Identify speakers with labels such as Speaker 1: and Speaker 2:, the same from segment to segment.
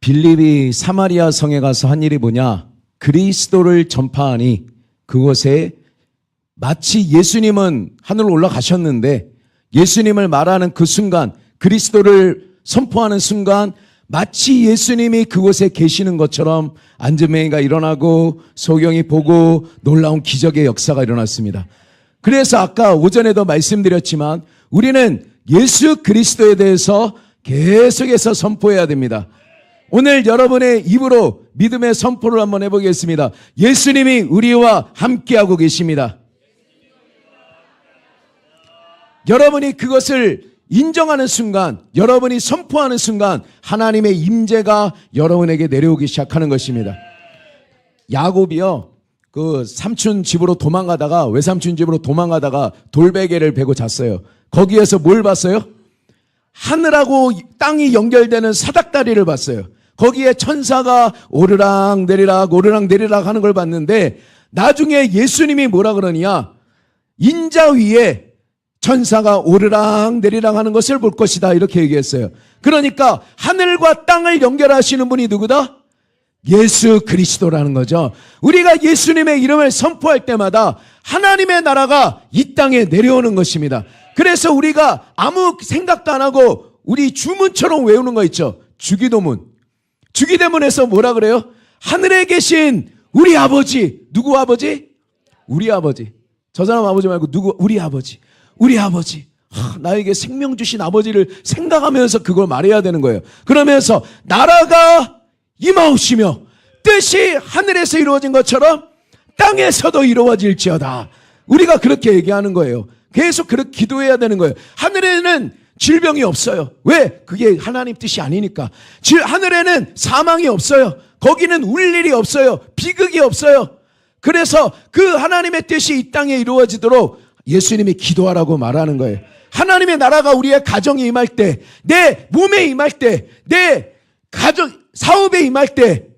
Speaker 1: 빌립이 사마리아 성에 가서 한 일이 뭐냐? 그리스도를 전파하니 그곳에 마치 예수님은 하늘로 올라가셨는데 예수님을 말하는 그 순간, 그리스도를 선포하는 순간 마치 예수님이 그곳에 계시는 것처럼 안전맹이가 일어나고 소경이 보고 놀라운 기적의 역사가 일어났습니다. 그래서 아까 오전에도 말씀드렸지만 우리는 예수 그리스도에 대해서 계속해서 선포해야 됩니다. 오늘 여러분의 입으로 믿음의 선포를 한번 해보겠습니다. 예수님이 우리와 함께하고 계십니다. 여러분이 그것을 인정하는 순간, 여러분이 선포하는 순간 하나님의 임재가 여러분에게 내려오기 시작하는 것입니다. 야곱이요, 그 삼촌 집으로 도망가다가, 외삼촌 집으로 도망가다가 돌베개를 베고 잤어요. 거기에서 뭘 봤어요? 하늘하고 땅이 연결되는 사닥다리를 봤어요. 거기에 천사가 오르락 내리락 오르락 내리락 하는 걸 봤는데 나중에 예수님이 뭐라 그러냐? 인자 위에 천사가 오르락 내리락 하는 것을 볼 것이다, 이렇게 얘기했어요. 그러니까 하늘과 땅을 연결하시는 분이 누구다? 예수 그리스도라는 거죠. 우리가 예수님의 이름을 선포할 때마다 하나님의 나라가 이 땅에 내려오는 것입니다. 그래서 우리가 아무 생각도 안 하고 우리 주문처럼 외우는 거 있죠. 주기도문. 주기도문에서 뭐라 그래요? 하늘에 계신 우리 아버지. 누구 아버지? 우리 아버지. 저 사람 아버지 말고 누구? 우리 아버지. 우리 아버지. 나에게 생명 주신 아버지를 생각하면서 그걸 말해야 되는 거예요. 그러면서 나라가 임하옵시며 뜻이 하늘에서 이루어진 것처럼 땅에서도 이루어질지어다. 우리가 그렇게 얘기하는 거예요. 계속 그렇게 기도해야 되는 거예요. 하늘에는 질병이 없어요. 왜? 그게 하나님 뜻이 아니니까. 하늘에는 사망이 없어요. 거기는 울 일이 없어요. 비극이 없어요. 그래서 그 하나님의 뜻이 이 땅에 이루어지도록 예수님이 기도하라고 말하는 거예요. 하나님의 나라가 우리의 가정에 임할 때, 내 몸에 임할 때, 내 가정, 사업에 임할 때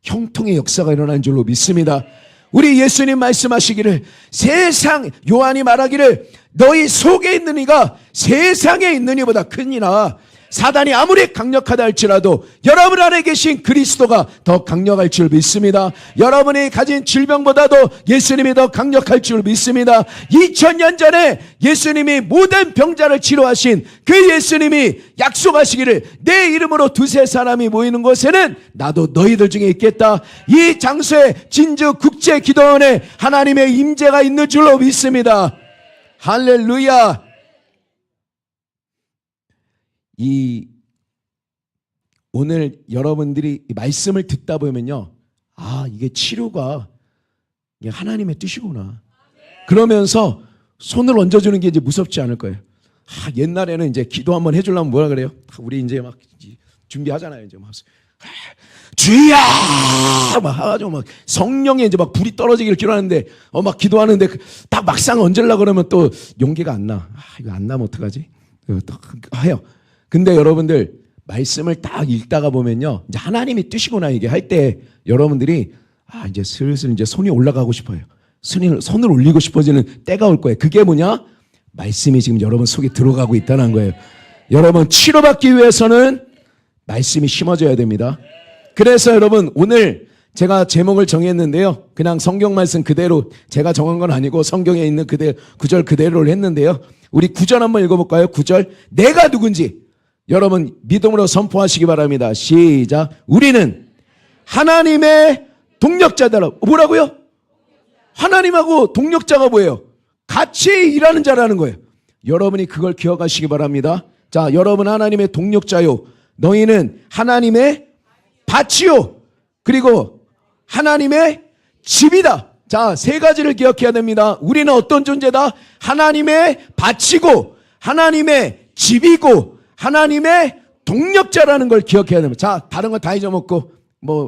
Speaker 1: 형통의 역사가 일어나는 줄로 믿습니다. 우리 예수님 말씀하시기를, 세상, 요한이 말하기를 너희 속에 있는 이가 세상에 있는 이보다 크니라. 사단이 아무리 강력하다 할지라도 여러분 안에 계신 그리스도가 더 강력할 줄 믿습니다. 여러분이 가진 질병보다도 예수님이 더 강력할 줄 믿습니다. 2000년 전에 예수님이 모든 병자를 치료하신 그 예수님이 약속하시기를, 내 이름으로 두세 사람이 모이는 곳에는 나도 너희들 중에 있겠다. 이 장소에 진주 국제 기도원에 하나님의 임재가 있는 줄로 믿습니다. 할렐루야. 오늘 여러분들이 이 말씀을 듣다 보면요, 이게 치료가 이게 하나님의 뜻이구나. 그러면서 손을 얹어주는 게 이제 무섭지 않을 거예요. 옛날에는 이제 기도 한번 해주려면 뭐라 그래요? 우리 이제 막 준비하잖아요. 이제 막 주야! 막 하가지고 막 성령에 이제 막 불이 떨어지기를 기도하는데, 막 기도하는데 딱 막상 얹으려고 그러면 또 용기가 안 나. 이거 안 나면 어떡하지? 해요. 근데 여러분들 말씀을 딱 읽다가 보면요, 이제 하나님이 뜻이구나 이게 할 때 여러분들이 이제 슬슬 이제 손이 올라가고 싶어요. 손을 올리고 싶어지는 때가 올 거예요. 그게 뭐냐? 말씀이 지금 여러분 속에 들어가고 있다는 거예요. 여러분 치료받기 위해서는 말씀이 심어져야 됩니다. 그래서 여러분 오늘 제가 제목을 정했는데요, 그냥 성경 말씀 그대로 제가 정한 건 아니고 성경에 있는 구절 그대로를 했는데요. 우리 9절 한번 읽어볼까요? 9절. 내가 누군지 여러분 믿음으로 선포하시기 바랍니다. 시작. 우리는 하나님의 동력자다. 뭐라고요? 하나님하고 동력자가 뭐예요? 같이 일하는 자라는 거예요. 여러분이 그걸 기억하시기 바랍니다. 자, 여러분 하나님의 동력자요, 너희는 하나님의 밭이요, 그리고 하나님의 집이다. 자, 세 가지를 기억해야 됩니다. 우리는 어떤 존재다? 하나님의 밭이고 하나님의 집이고 하나님의 동력자라는 걸 기억해야 됩니다. 자, 다른 건 다 잊어먹고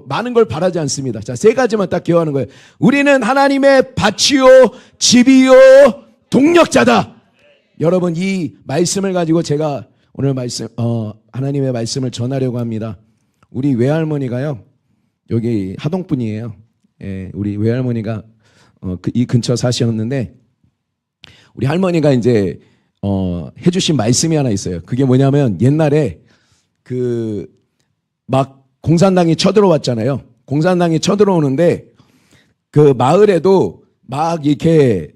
Speaker 1: 많은 걸 바라지 않습니다. 자, 세 가지만 딱 기억하는 거예요. 우리는 하나님의 밭이요, 집이요, 동력자다. 여러분 이 말씀을 가지고 제가 오늘 하나님의 말씀을 전하려고 합니다. 우리 외할머니가요, 여기 하동분이에요. 예, 우리 외할머니가 이 근처 사셨는데 우리 할머니가 이제 해주신 말씀이 하나 있어요. 그게 뭐냐면 옛날에 막 공산당이 쳐들어왔잖아요. 공산당이 쳐들어오는데 그 마을에도 막 이렇게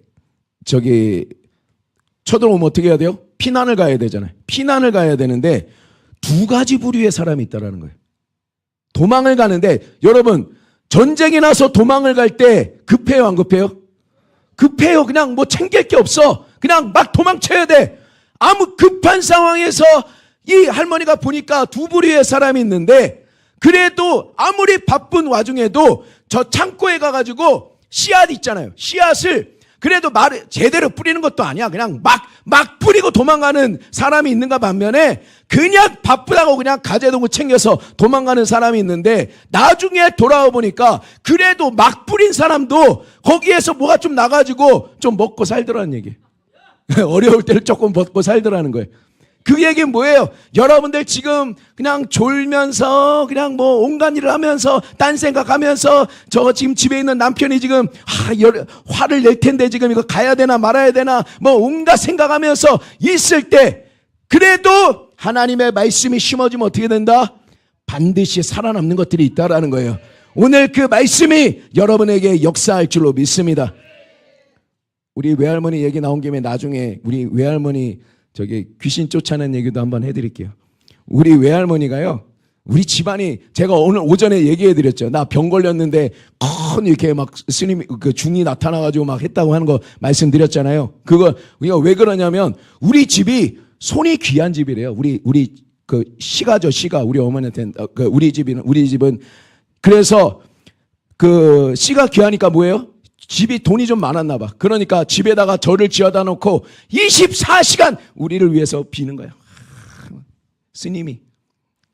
Speaker 1: 쳐들어오면 어떻게 해야 돼요? 피난을 가야 되잖아요. 피난을 가야 되는데 두 가지 부류의 사람이 있다라는 거예요. 도망을 가는데 여러분 전쟁이 나서 도망을 갈 때 급해요, 안 급해요? 급해요. 그냥 뭐 챙길 게 없어. 그냥 막 도망쳐야 돼. 아무 급한 상황에서 이 할머니가 보니까 두 부류의 사람이 있는데 그래도 아무리 바쁜 와중에도 저 창고에 가가지고 씨앗 있잖아요. 씨앗을 그래도 제대로 뿌리는 것도 아니야. 그냥 막 뿌리고 도망가는 사람이 있는가 반면에 그냥 바쁘다고 그냥 가재도구 챙겨서 도망가는 사람이 있는데 나중에 돌아와 보니까 그래도 막 뿌린 사람도 거기에서 뭐가 좀 나가지고 좀 먹고 살더라는 얘기예요. 어려울 때를 조금 먹고 살더라는 거예요. 그 얘기는 뭐예요? 여러분들 지금 그냥 졸면서 그냥 뭐 온갖 일을 하면서 딴 생각하면서 저 지금 집에 있는 남편이 지금 화를 낼 텐데 지금 이거 가야 되나 말아야 되나 뭐 온갖 생각하면서 있을 때 그래도 하나님의 말씀이 심어지면 어떻게 된다? 반드시 살아남는 것들이 있다라는 거예요. 오늘 그 말씀이 여러분에게 역사할 줄로 믿습니다. 우리 외할머니 얘기 나온 김에 나중에 우리 외할머니 귀신 쫓아낸 얘기도 한번 해드릴게요. 우리 외할머니가요, 우리 집안이 제가 오늘 오전에 얘기해드렸죠. 나 병 걸렸는데 큰 이렇게 막 스님 그 중이 나타나가지고 막 했다고 하는 거 말씀드렸잖아요. 그거 우리가 왜 그러냐면 우리 집이 손이 귀한 집이래요. 우리 그 시가죠, 시가 우리 어머니한테 우리 집은 그래서 그 씨가 귀하니까 뭐예요? 집이 돈이 좀 많았나 봐. 그러니까 집에다가 절을 지어다 놓고 24시간 우리를 위해서 비는 거예요. 스님이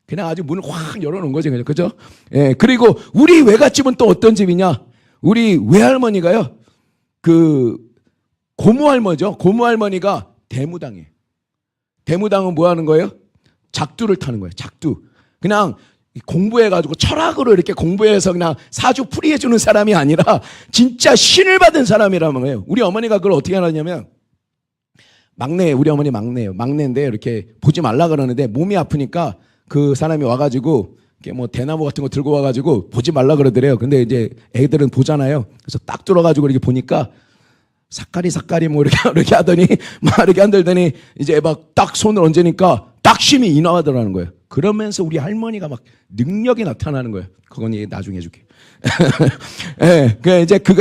Speaker 1: 그냥 아주 문을 확 열어놓은 거죠. 그죠? 예. 그리고 우리 외갓집은 또 어떤 집이냐? 우리 외할머니가요. 그 고모할머니죠. 고모할머니가 대무당이에요. 대무당은 뭐 하는 거예요? 작두를 타는 거예요. 작두. 그냥 공부해가지고 철학으로 이렇게 공부해서 그냥 사주 풀이해주는 사람이 아니라 진짜 신을 받은 사람이라는 거예요. 우리 어머니가 그걸 어떻게 하냐면 우리 어머니 막내예요. 막내인데 이렇게 보지 말라 그러는데 몸이 아프니까 그 사람이 와가지고 이렇게 뭐 대나무 같은 거 들고 와가지고 보지 말라 그러더래요. 근데 이제 애들은 보잖아요. 그래서 딱 들어가지고 이렇게 보니까 사까리 뭐 이렇게 하더니 막 이렇게 흔들더니 이제 막 딱 손을 얹으니까 딱 힘이 인하하더라는 거예요. 그러면서 우리 할머니가 막 능력이 나타나는 거예요. 그건 나중에 해줄게. 예,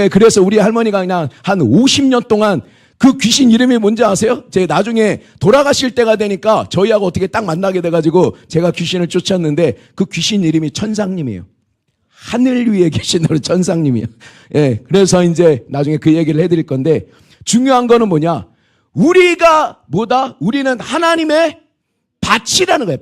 Speaker 1: 그래서 우리 할머니가 그냥 한 50년 동안 그 귀신 이름이 뭔지 아세요? 제가 나중에 돌아가실 때가 되니까 저희하고 어떻게 딱 만나게 돼가지고 제가 귀신을 쫓았는데 그 귀신 이름이 천상님이에요. 하늘 위에 계신 천상님이에요. 예, 그래서 이제 나중에 그 얘기를 해드릴 건데 중요한 거는 뭐냐? 우리가 우리는 하나님의 밭이라는 거예요.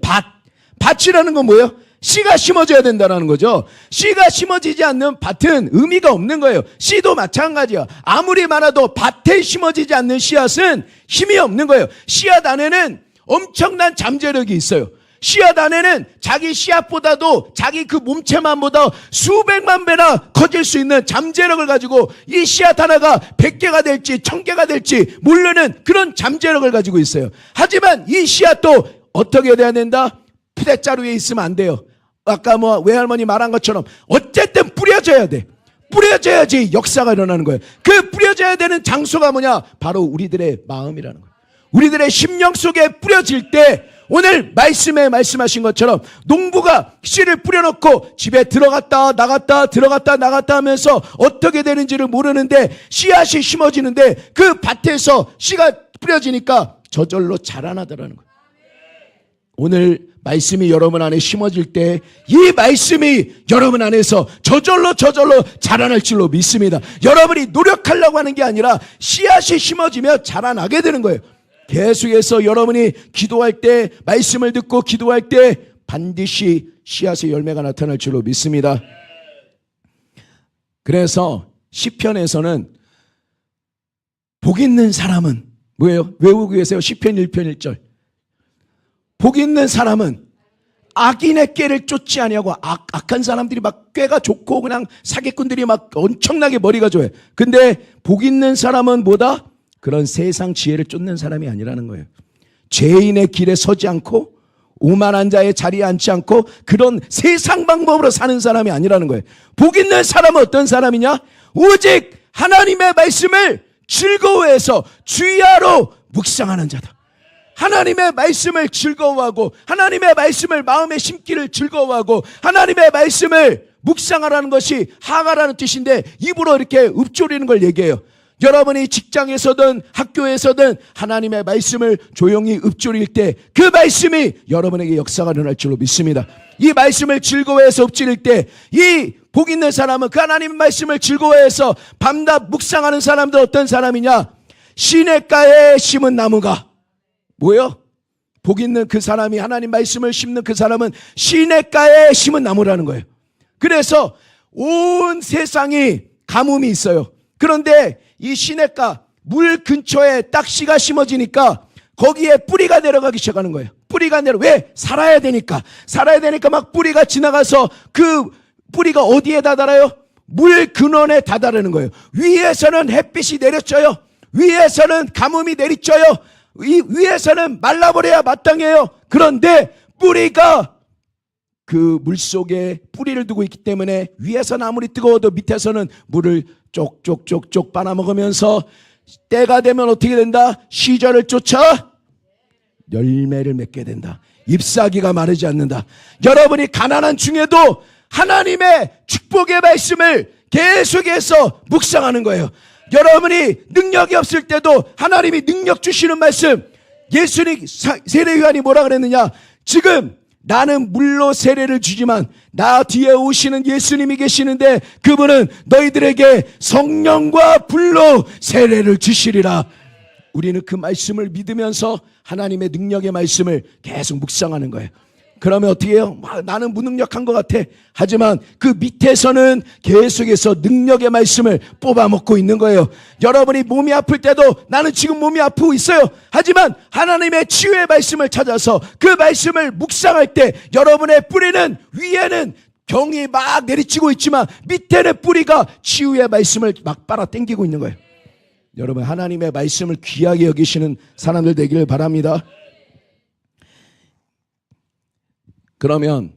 Speaker 1: 밭이라는 건 뭐예요? 씨가 심어져야 된다는 거죠. 씨가 심어지지 않는 밭은 의미가 없는 거예요. 씨도 마찬가지야. 아무리 많아도 밭에 심어지지 않는 씨앗은 힘이 없는 거예요. 씨앗 안에는 엄청난 잠재력이 있어요. 씨앗 안에는 자기 씨앗보다도 자기 그 몸체만보다 수백만 배나 커질 수 있는 잠재력을 가지고 이 씨앗 하나가 100개가 될지 1000개가 될지 모르는 그런 잠재력을 가지고 있어요. 하지만 이 씨앗도 어떻게 돼야 된다? 푸대자루에 있으면 안 돼요. 아까 뭐 외할머니 말한 것처럼 어쨌든 뿌려져야 돼. 뿌려져야지 역사가 일어나는 거예요. 그 뿌려져야 되는 장소가 뭐냐? 바로 우리들의 마음이라는 거예요. 우리들의 심령 속에 뿌려질 때 오늘 말씀에 말씀하신 것처럼 농부가 씨를 뿌려놓고 집에 들어갔다 나갔다 하면서 어떻게 되는지를 모르는데 씨앗이 심어지는데 그 밭에서 씨가 뿌려지니까 저절로 자라나더라는 거예요. 오늘 말씀이 여러분 안에 심어질 때 이 말씀이 여러분 안에서 저절로 자라날 줄로 믿습니다. 여러분이 노력하려고 하는 게 아니라 씨앗이 심어지며 자라나게 되는 거예요. 계속해서 여러분이 기도할 때 말씀을 듣고 기도할 때 반드시 씨앗의 열매가 나타날 줄로 믿습니다. 그래서 시편에서는 복 있는 사람은 뭐예요? 외우고 계세요. 시편 1편 1절. 복 있는 사람은 악인의 꾀를 쫓지 아니하고 악한 사람들이 막 꾀가 좋고 그냥 사기꾼들이 막 엄청나게 머리가 좋아요. 근데 복 있는 사람은 뭐다? 그런 세상 지혜를 쫓는 사람이 아니라는 거예요. 죄인의 길에 서지 않고 오만한 자의 자리에 앉지 않고 그런 세상 방법으로 사는 사람이 아니라는 거예요. 복 있는 사람은 어떤 사람이냐? 오직 하나님의 말씀을 즐거워해서 주야로 묵상하는 자다. 하나님의 말씀을 즐거워하고 하나님의 말씀을 마음에 심기를 즐거워하고 하나님의 말씀을 묵상하라는 것이 하가라는 뜻인데 입으로 이렇게 읊조리는 걸 얘기해요. 여러분이 직장에서든 학교에서든 하나님의 말씀을 조용히 읊조릴 때 그 말씀이 여러분에게 역사가 일어날 줄로 믿습니다. 이 말씀을 즐거워해서 읊조릴 때 이 복 있는 사람은 그 하나님의 말씀을 즐거워해서 밤낮 묵상하는 사람들 어떤 사람이냐? 시냇가에 심은 나무가 뭐예요? 복 있는 그 사람이 하나님 말씀을 심는 그 사람은 시냇가에 심은 나무라는 거예요. 그래서 온 세상이 가뭄이 있어요. 그런데 이 시냇가 물 근처에 딱 씨가 심어지니까 거기에 뿌리가 내려가기 시작하는 거예요. 뿌리가 왜? 살아야 되니까 막 뿌리가 지나가서 그 뿌리가 어디에 다다라요? 물 근원에 다다르는 거예요. 위에서는 햇빛이 내려져요. 위에서는 가뭄이 내리쳐요. 위에서는 말라버려야 마땅해요. 그런데 뿌리가 그 물속에 뿌리를 두고 있기 때문에 위에서는 아무리 뜨거워도 밑에서는 물을 쪽쪽쪽쪽 빨아먹으면서 때가 되면 어떻게 된다? 시절을 쫓아 열매를 맺게 된다. 잎사귀가 마르지 않는다. 여러분이 가난한 중에도 하나님의 축복의 말씀을 계속해서 묵상하는 거예요. 여러분이 능력이 없을 때도 하나님이 능력 주시는 말씀, 예수님 세례요한이 뭐라 그랬느냐? 지금 나는 물로 세례를 주지만 나 뒤에 오시는 예수님이 계시는데 그분은 너희들에게 성령과 불로 세례를 주시리라. 우리는 그 말씀을 믿으면서 하나님의 능력의 말씀을 계속 묵상하는 거예요. 그러면 어떻게 해요? 나는 무능력한 것 같아. 하지만 그 밑에서는 계속해서 능력의 말씀을 뽑아먹고 있는 거예요. 여러분이 몸이 아플 때도 나는 지금 몸이 아프고 있어요. 하지만 하나님의 치유의 말씀을 찾아서 그 말씀을 묵상할 때 여러분의 뿌리는 위에는 병이 막 내리치고 있지만 밑에는 뿌리가 치유의 말씀을 막 빨아당기고 있는 거예요. 여러분 하나님의 말씀을 귀하게 여기시는 사람들 되기를 바랍니다. 그러면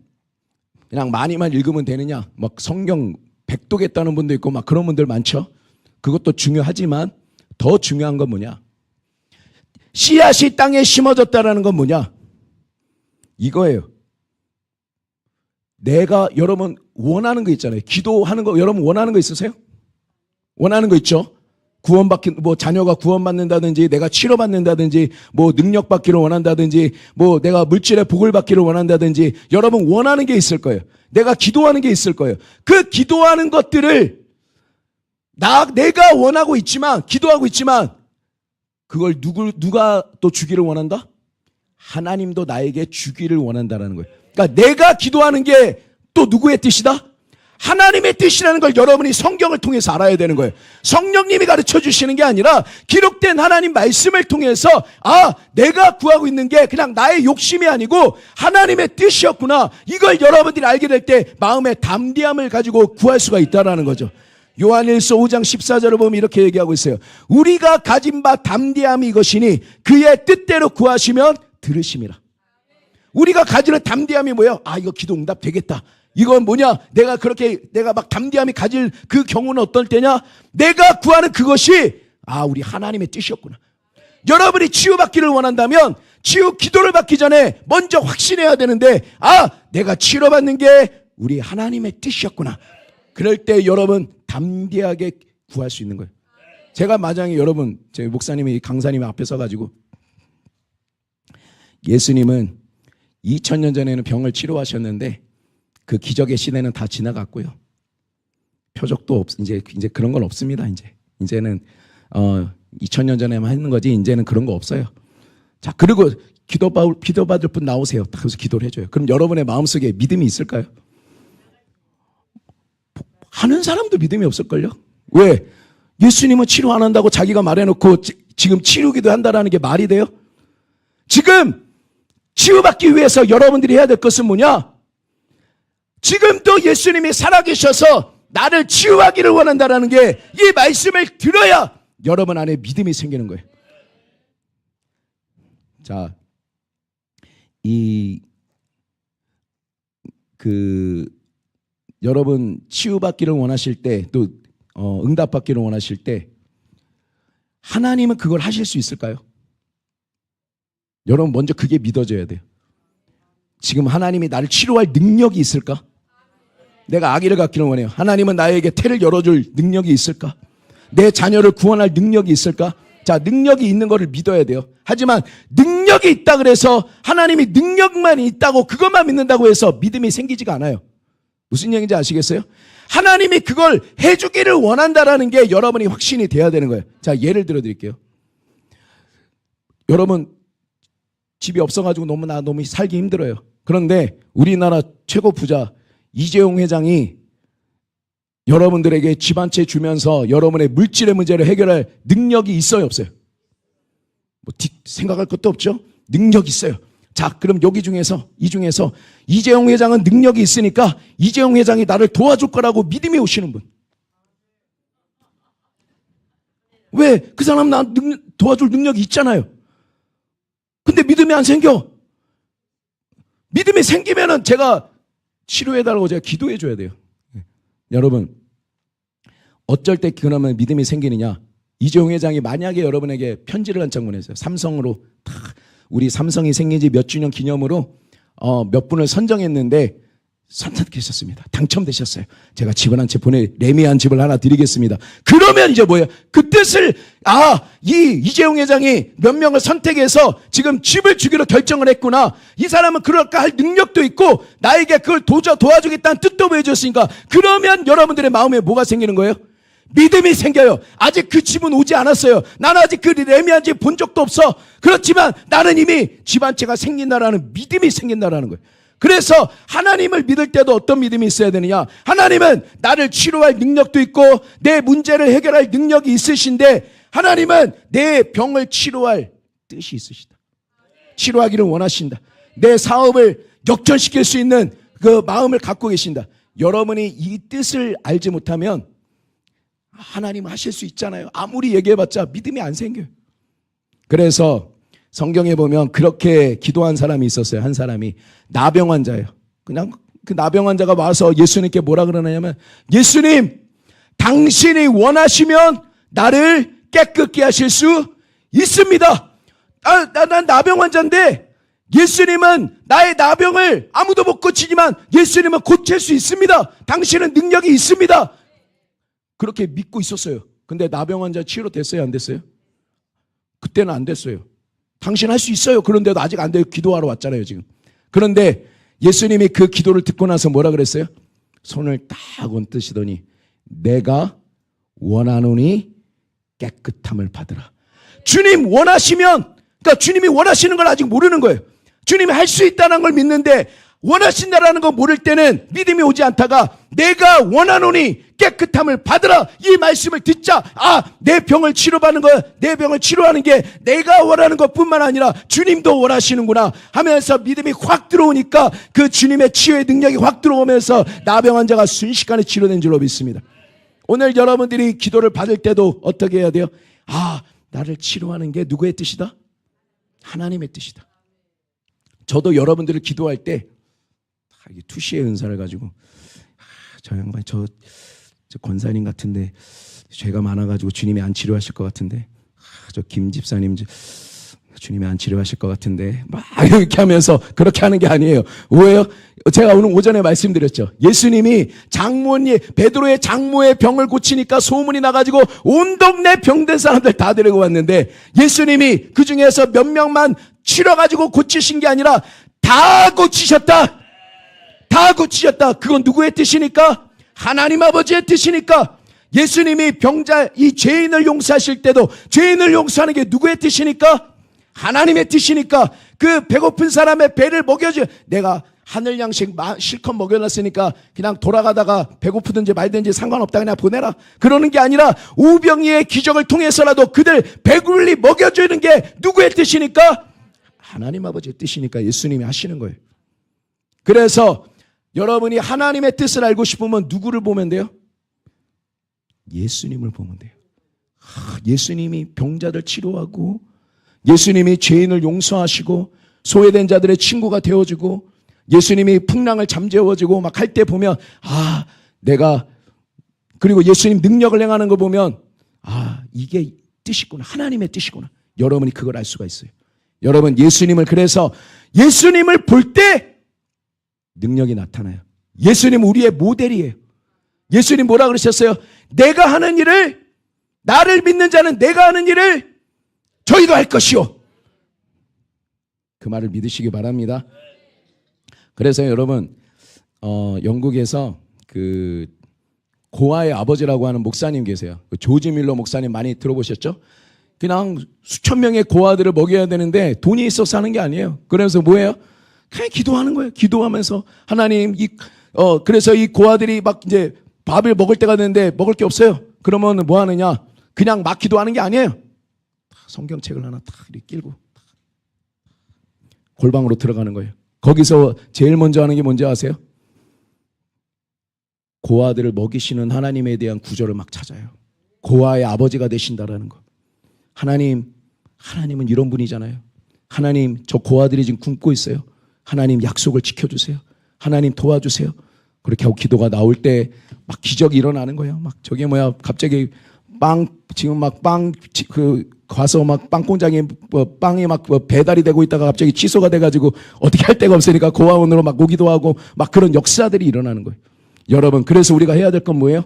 Speaker 1: 그냥 많이만 읽으면 되느냐? 막 성경 백독했다는 분도 있고 막 그런 분들 많죠. 그것도 중요하지만 더 중요한 건 뭐냐? 씨앗이 땅에 심어졌다라는 건 뭐냐? 이거예요. 내가 여러분 원하는 거 있잖아요. 기도하는 거 여러분 원하는 거 있으세요? 원하는 거 있죠? 구원받기, 자녀가 구원받는다든지, 내가 치료받는다든지, 능력 받기를 원한다든지, 내가 물질의 복을 받기를 원한다든지, 여러분 원하는 게 있을 거예요. 내가 기도하는 게 있을 거예요. 그 기도하는 것들을, 내가 원하고 있지만, 기도하고 있지만, 그걸 누가 또 주기를 원한다? 하나님도 나에게 주기를 원한다라는 거예요. 그러니까 내가 기도하는 게 또 누구의 뜻이다? 하나님의 뜻이라는 걸 여러분이 성경을 통해서 알아야 되는 거예요. 성령님이 가르쳐 주시는 게 아니라 기록된 하나님 말씀을 통해서 내가 구하고 있는 게 그냥 나의 욕심이 아니고 하나님의 뜻이었구나. 이걸 여러분들이 알게 될 때 마음의 담대함을 가지고 구할 수가 있다는 거죠. 요한일서 5장 14절을 보면 이렇게 얘기하고 있어요. 우리가 가진 바 담대함이 이것이니 그의 뜻대로 구하시면 들으심이라. 우리가 가지는 담대함이 뭐예요? 이거 기도 응답 되겠다. 이건 뭐냐? 내가 막 담대함이 가질 그 경우는 어떨 때냐? 내가 구하는 그것이 우리 하나님의 뜻이었구나. 여러분이 치유받기를 원한다면 기도를 받기 전에 먼저 확신해야 되는데 내가 치료받는 게 우리 하나님의 뜻이었구나. 그럴 때 여러분 담대하게 구할 수 있는 거예요. 제가 만약에 여러분 제 목사님이 강사님 앞에 서가지고 예수님은 2000년 전에는 병을 치료하셨는데 그 기적의 시대는 다 지나갔고요. 표적도 이제 그런 건 없습니다. 이제는 2000년 전에만 했는 거지 이제는 그런 거 없어요. 자, 그리고 기도받을 분 나오세요. 그래서 기도를 해줘요. 그럼 여러분의 마음속에 믿음이 있을까요? 하는 사람도 믿음이 없을걸요? 왜? 예수님은 치료 안 한다고 자기가 말해놓고 지금 치료기도 한다라는 게 말이 돼요? 지금 치유받기 위해서 여러분들이 해야 될 것은 뭐냐? 지금도 예수님이 살아계셔서 나를 치유하기를 원한다라는 게 이 말씀을 들어야 여러분 안에 믿음이 생기는 거예요. 자, 이 여러분 치유받기를 원하실 때 또 응답받기를 원하실 때 하나님은 그걸 하실 수 있을까요? 여러분 먼저 그게 믿어져야 돼요. 지금 하나님이 나를 치료할 능력이 있을까? 내가 아기를 갖기를 원해요. 하나님은 나에게 태를 열어줄 능력이 있을까? 내 자녀를 구원할 능력이 있을까? 자, 능력이 있는 것을 믿어야 돼요. 하지만 능력이 있다 그래서 하나님이 능력만 있다고 그것만 믿는다고 해서 믿음이 생기지가 않아요. 무슨 얘기인지 아시겠어요? 하나님이 그걸 해주기를 원한다라는 게 여러분이 확신이 돼야 되는 거예요. 자, 예를 들어 드릴게요. 여러분 집이 없어가지고 너무 살기 힘들어요. 그런데 우리나라 최고 부자 이재용 회장이 여러분들에게 집 한 채 주면서 여러분의 물질의 문제를 해결할 능력이 있어요, 없어요? 생각할 것도 없죠? 능력이 있어요. 자, 그럼 이 중에서 이재용 회장은 능력이 있으니까 이재용 회장이 나를 도와줄 거라고 믿음이 오시는 분. 왜? 그 사람 나 도와줄 능력이 있잖아요. 근데 믿음이 안 생겨. 믿음이 생기면은 제가 치료해달라고 제가 기도해 줘야 돼요. 여러분, 어쩔 때 그러면 믿음이 생기느냐? 이재용 회장이 만약에 여러분에게 편지를 한 장 보냈어요. 삼성으로 우리 삼성이 생긴 지 몇 주년 기념으로 몇 분을 선정했는데 선택하셨습니다. 당첨되셨어요. 제가 집을 한 채 레미안 집을 하나 드리겠습니다. 그러면 이제 뭐예요? 그 뜻을 이재용 회장이 몇 명을 선택해서 지금 집을 주기로 결정을 했구나. 이 사람은 그럴까 할 능력도 있고 나에게 그걸 도와주겠다는 뜻도 보여줬으니까 그러면 여러분들의 마음에 뭐가 생기는 거예요? 믿음이 생겨요. 아직 그 집은 오지 않았어요. 나는 아직 그 레미안 집 본 적도 없어. 그렇지만 나는 이미 집 한 채가 생긴다라는 믿음이 생긴다라는 거예요. 그래서 하나님을 믿을 때도 어떤 믿음이 있어야 되느냐? 하나님은 나를 치료할 능력도 있고 내 문제를 해결할 능력이 있으신데 하나님은 내 병을 치료할 뜻이 있으시다. 치료하기를 원하신다. 내 사업을 역전시킬 수 있는 그 마음을 갖고 계신다. 여러분이 이 뜻을 알지 못하면 하나님은 하실 수 있잖아요. 아무리 얘기해봤자 믿음이 안 생겨요. 그래서 성경에 보면 그렇게 기도한 사람이 있었어요. 한 사람이 나병 환자예요. 그냥 그 나병 환자가 와서 예수님께 뭐라 그러냐면 예수님, 당신이 원하시면 나를 깨끗게 하실 수 있습니다. 난 나병 환자인데 예수님은 나의 나병을 아무도 못 고치지만 예수님은 고칠 수 있습니다. 당신은 능력이 있습니다. 그렇게 믿고 있었어요. 근데 나병 환자 치료됐어요? 안 됐어요? 그때는 안 됐어요. 당신 할 수 있어요. 그런데도 아직 안 돼요. 기도하러 왔잖아요, 지금. 그런데 예수님이 그 기도를 듣고 나서 뭐라 그랬어요? 손을 딱 얹으시더니 내가 원하노니 깨끗함을 받으라. 주님 원하시면, 그러니까 주님이 원하시는 걸 아직 모르는 거예요. 주님이 할 수 있다는 걸 믿는데 원하신다라는 거 모를 때는 믿음이 오지 않다가 내가 원하노니 깨끗함을 받으라 이 말씀을 듣자 내 병을 치료받는 거야. 내 병을 치료하는 게 내가 원하는 것뿐만 아니라 주님도 원하시는구나 하면서 믿음이 확 들어오니까 그 주님의 치유의 능력이 확 들어오면서 나병 환자가 순식간에 치료된 줄로 믿습니다. 오늘 여러분들이 기도를 받을 때도 어떻게 해야 돼요? 나를 치료하는 게 누구의 뜻이다? 하나님의 뜻이다. 저도 여러분들을 기도할 때 투시의 은사를 가지고 저 양반 저 권사님 같은데 죄가 많아가지고 주님이 안 치료하실 것 같은데 저 김 집사님 주님이 안 치료하실 것 같은데 막 이렇게 하면서 그렇게 하는 게 아니에요. 왜요? 제가 오늘 오전에 말씀드렸죠. 예수님이 베드로의 장모의 병을 고치니까 소문이 나가지고 온 동네 병든 사람들 다 데리고 왔는데 예수님이 그 중에서 몇 명만 치료가지고 고치신 게 아니라 다 고치셨다. 다 고치셨다. 그건 누구의 뜻이니까? 하나님 아버지의 뜻이니까. 예수님이 이 죄인을 용서하실 때도 죄인을 용서하는 게 누구의 뜻이니까? 하나님의 뜻이니까. 그 배고픈 사람의 배를 먹여줘. 내가 하늘 양식 실컷 먹여놨으니까 그냥 돌아가다가 배고프든지 말든지 상관없다 그냥 보내라. 그러는 게 아니라 우병이의 기적을 통해서라도 그들 배불리 먹여주는 게 누구의 뜻이니까? 하나님 아버지의 뜻이니까 예수님이 하시는 거예요. 그래서 여러분이 하나님의 뜻을 알고 싶으면 누구를 보면 돼요? 예수님을 보면 돼요. 예수님이 병자들 치료하고 예수님이 죄인을 용서하시고 소외된 자들의 친구가 되어주고 예수님이 풍랑을 잠재워주고 막 할 때 보면 그리고 예수님 능력을 행하는 거 보면 이게 뜻이구나. 하나님의 뜻이구나. 여러분이 그걸 알 수가 있어요. 여러분 그래서 예수님을 볼 때 능력이 나타나요. 예수님 우리의 모델이에요. 예수님 뭐라 그러셨어요? 내가 하는 일을, 나를 믿는 자는 내가 하는 일을 저희도 할 것이요. 그 말을 믿으시기 바랍니다. 그래서 여러분 영국에서 그 고아의 아버지라고 하는 목사님 계세요. 조지 밀러 목사님 많이 들어보셨죠? 그냥 수천 명의 고아들을 먹여야 되는데 돈이 있어서 하는 게 아니에요. 그래서 뭐예요? 그냥 기도하는 거예요. 기도하면서 하나님 그래서 이 고아들이 막 이제 밥을 먹을 때가 되는데 먹을 게 없어요. 그러면 뭐 하느냐? 그냥 막 기도하는 게 아니에요. 성경책을 하나 딱 이렇게 끼고 골방으로 들어가는 거예요. 거기서 제일 먼저 하는 게 뭔지 아세요? 고아들을 먹이시는 하나님에 대한 구절을 막 찾아요. 고아의 아버지가 되신다라는 거. 하나님은 이런 분이잖아요. 하나님, 저 고아들이 지금 굶고 있어요. 하나님 약속을 지켜주세요. 하나님 도와주세요. 그렇게 하고 기도가 나올 때 막 기적이 일어나는 거예요. 막 저게 뭐야, 갑자기 지금 막 가서 막 빵 공장에 빵이 막 배달이 되고 있다가 갑자기 취소가 돼가지고 어떻게 할 데가 없으니까 고아원으로 막 오기도 하고 막 그런 역사들이 일어나는 거예요. 여러분, 그래서 우리가 해야 될 건 뭐예요?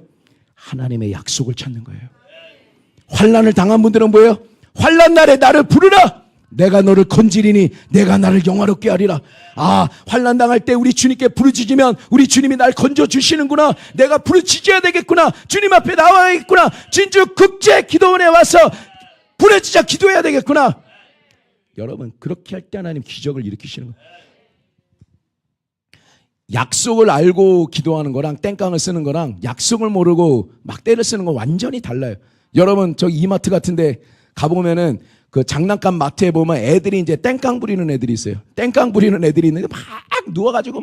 Speaker 1: 하나님의 약속을 찾는 거예요. 환난을 당한 분들은 뭐예요? 환난 날에 나를 부르라. 내가 너를 건지리니 내가 나를 영화롭게 하리라. 환난 당할 때 우리 주님께 부르짖으면 우리 주님이 날 건져 주시는구나. 내가 부르짖어야 되겠구나. 주님 앞에 나와야겠구나. 진주 국제 기도원에 와서 부르짖어 기도해야 되겠구나. 여러분, 그렇게 할 때 하나님 기적을 일으키시는 거예요. 약속을 알고 기도하는 거랑 땡깡을 쓰는 거랑 약속을 모르고 막대를 쓰는 거 완전히 달라요. 여러분, 저기 이마트 같은데 가보면은 그 장난감 마트에 보면 애들이 이제 땡깡 부리는 애들이 있어요. 땡깡 부리는 애들이 있는데 막 누워가지고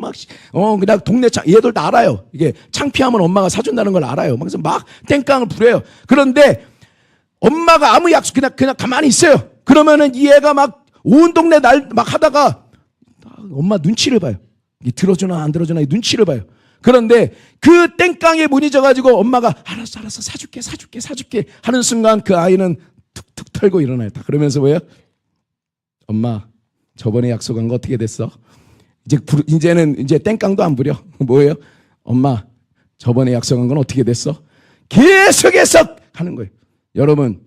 Speaker 1: 그냥 동네 얘들 다 알아요. 이게 창피하면 엄마가 사준다는 걸 알아요. 그래서 막 땡깡을 부려요. 그런데 엄마가 아무 약속 그냥 가만히 있어요. 그러면은 이 애가 막 온 동네 막 하다가 엄마 눈치를 봐요. 들어주나 안 들어주나 눈치를 봐요. 그런데 그 땡깡에 무너져가지고 엄마가 알았어 사줄게 하는 순간 그 아이는 툭툭 털고 일어나요. 다 그러면서 뭐예요? 엄마, 저번에 약속한 거 어떻게 됐어? 이제는 땡깡도 안 부려. 뭐예요? 엄마, 저번에 약속한 건 어떻게 됐어? 계속해서 하는 거예요. 여러분,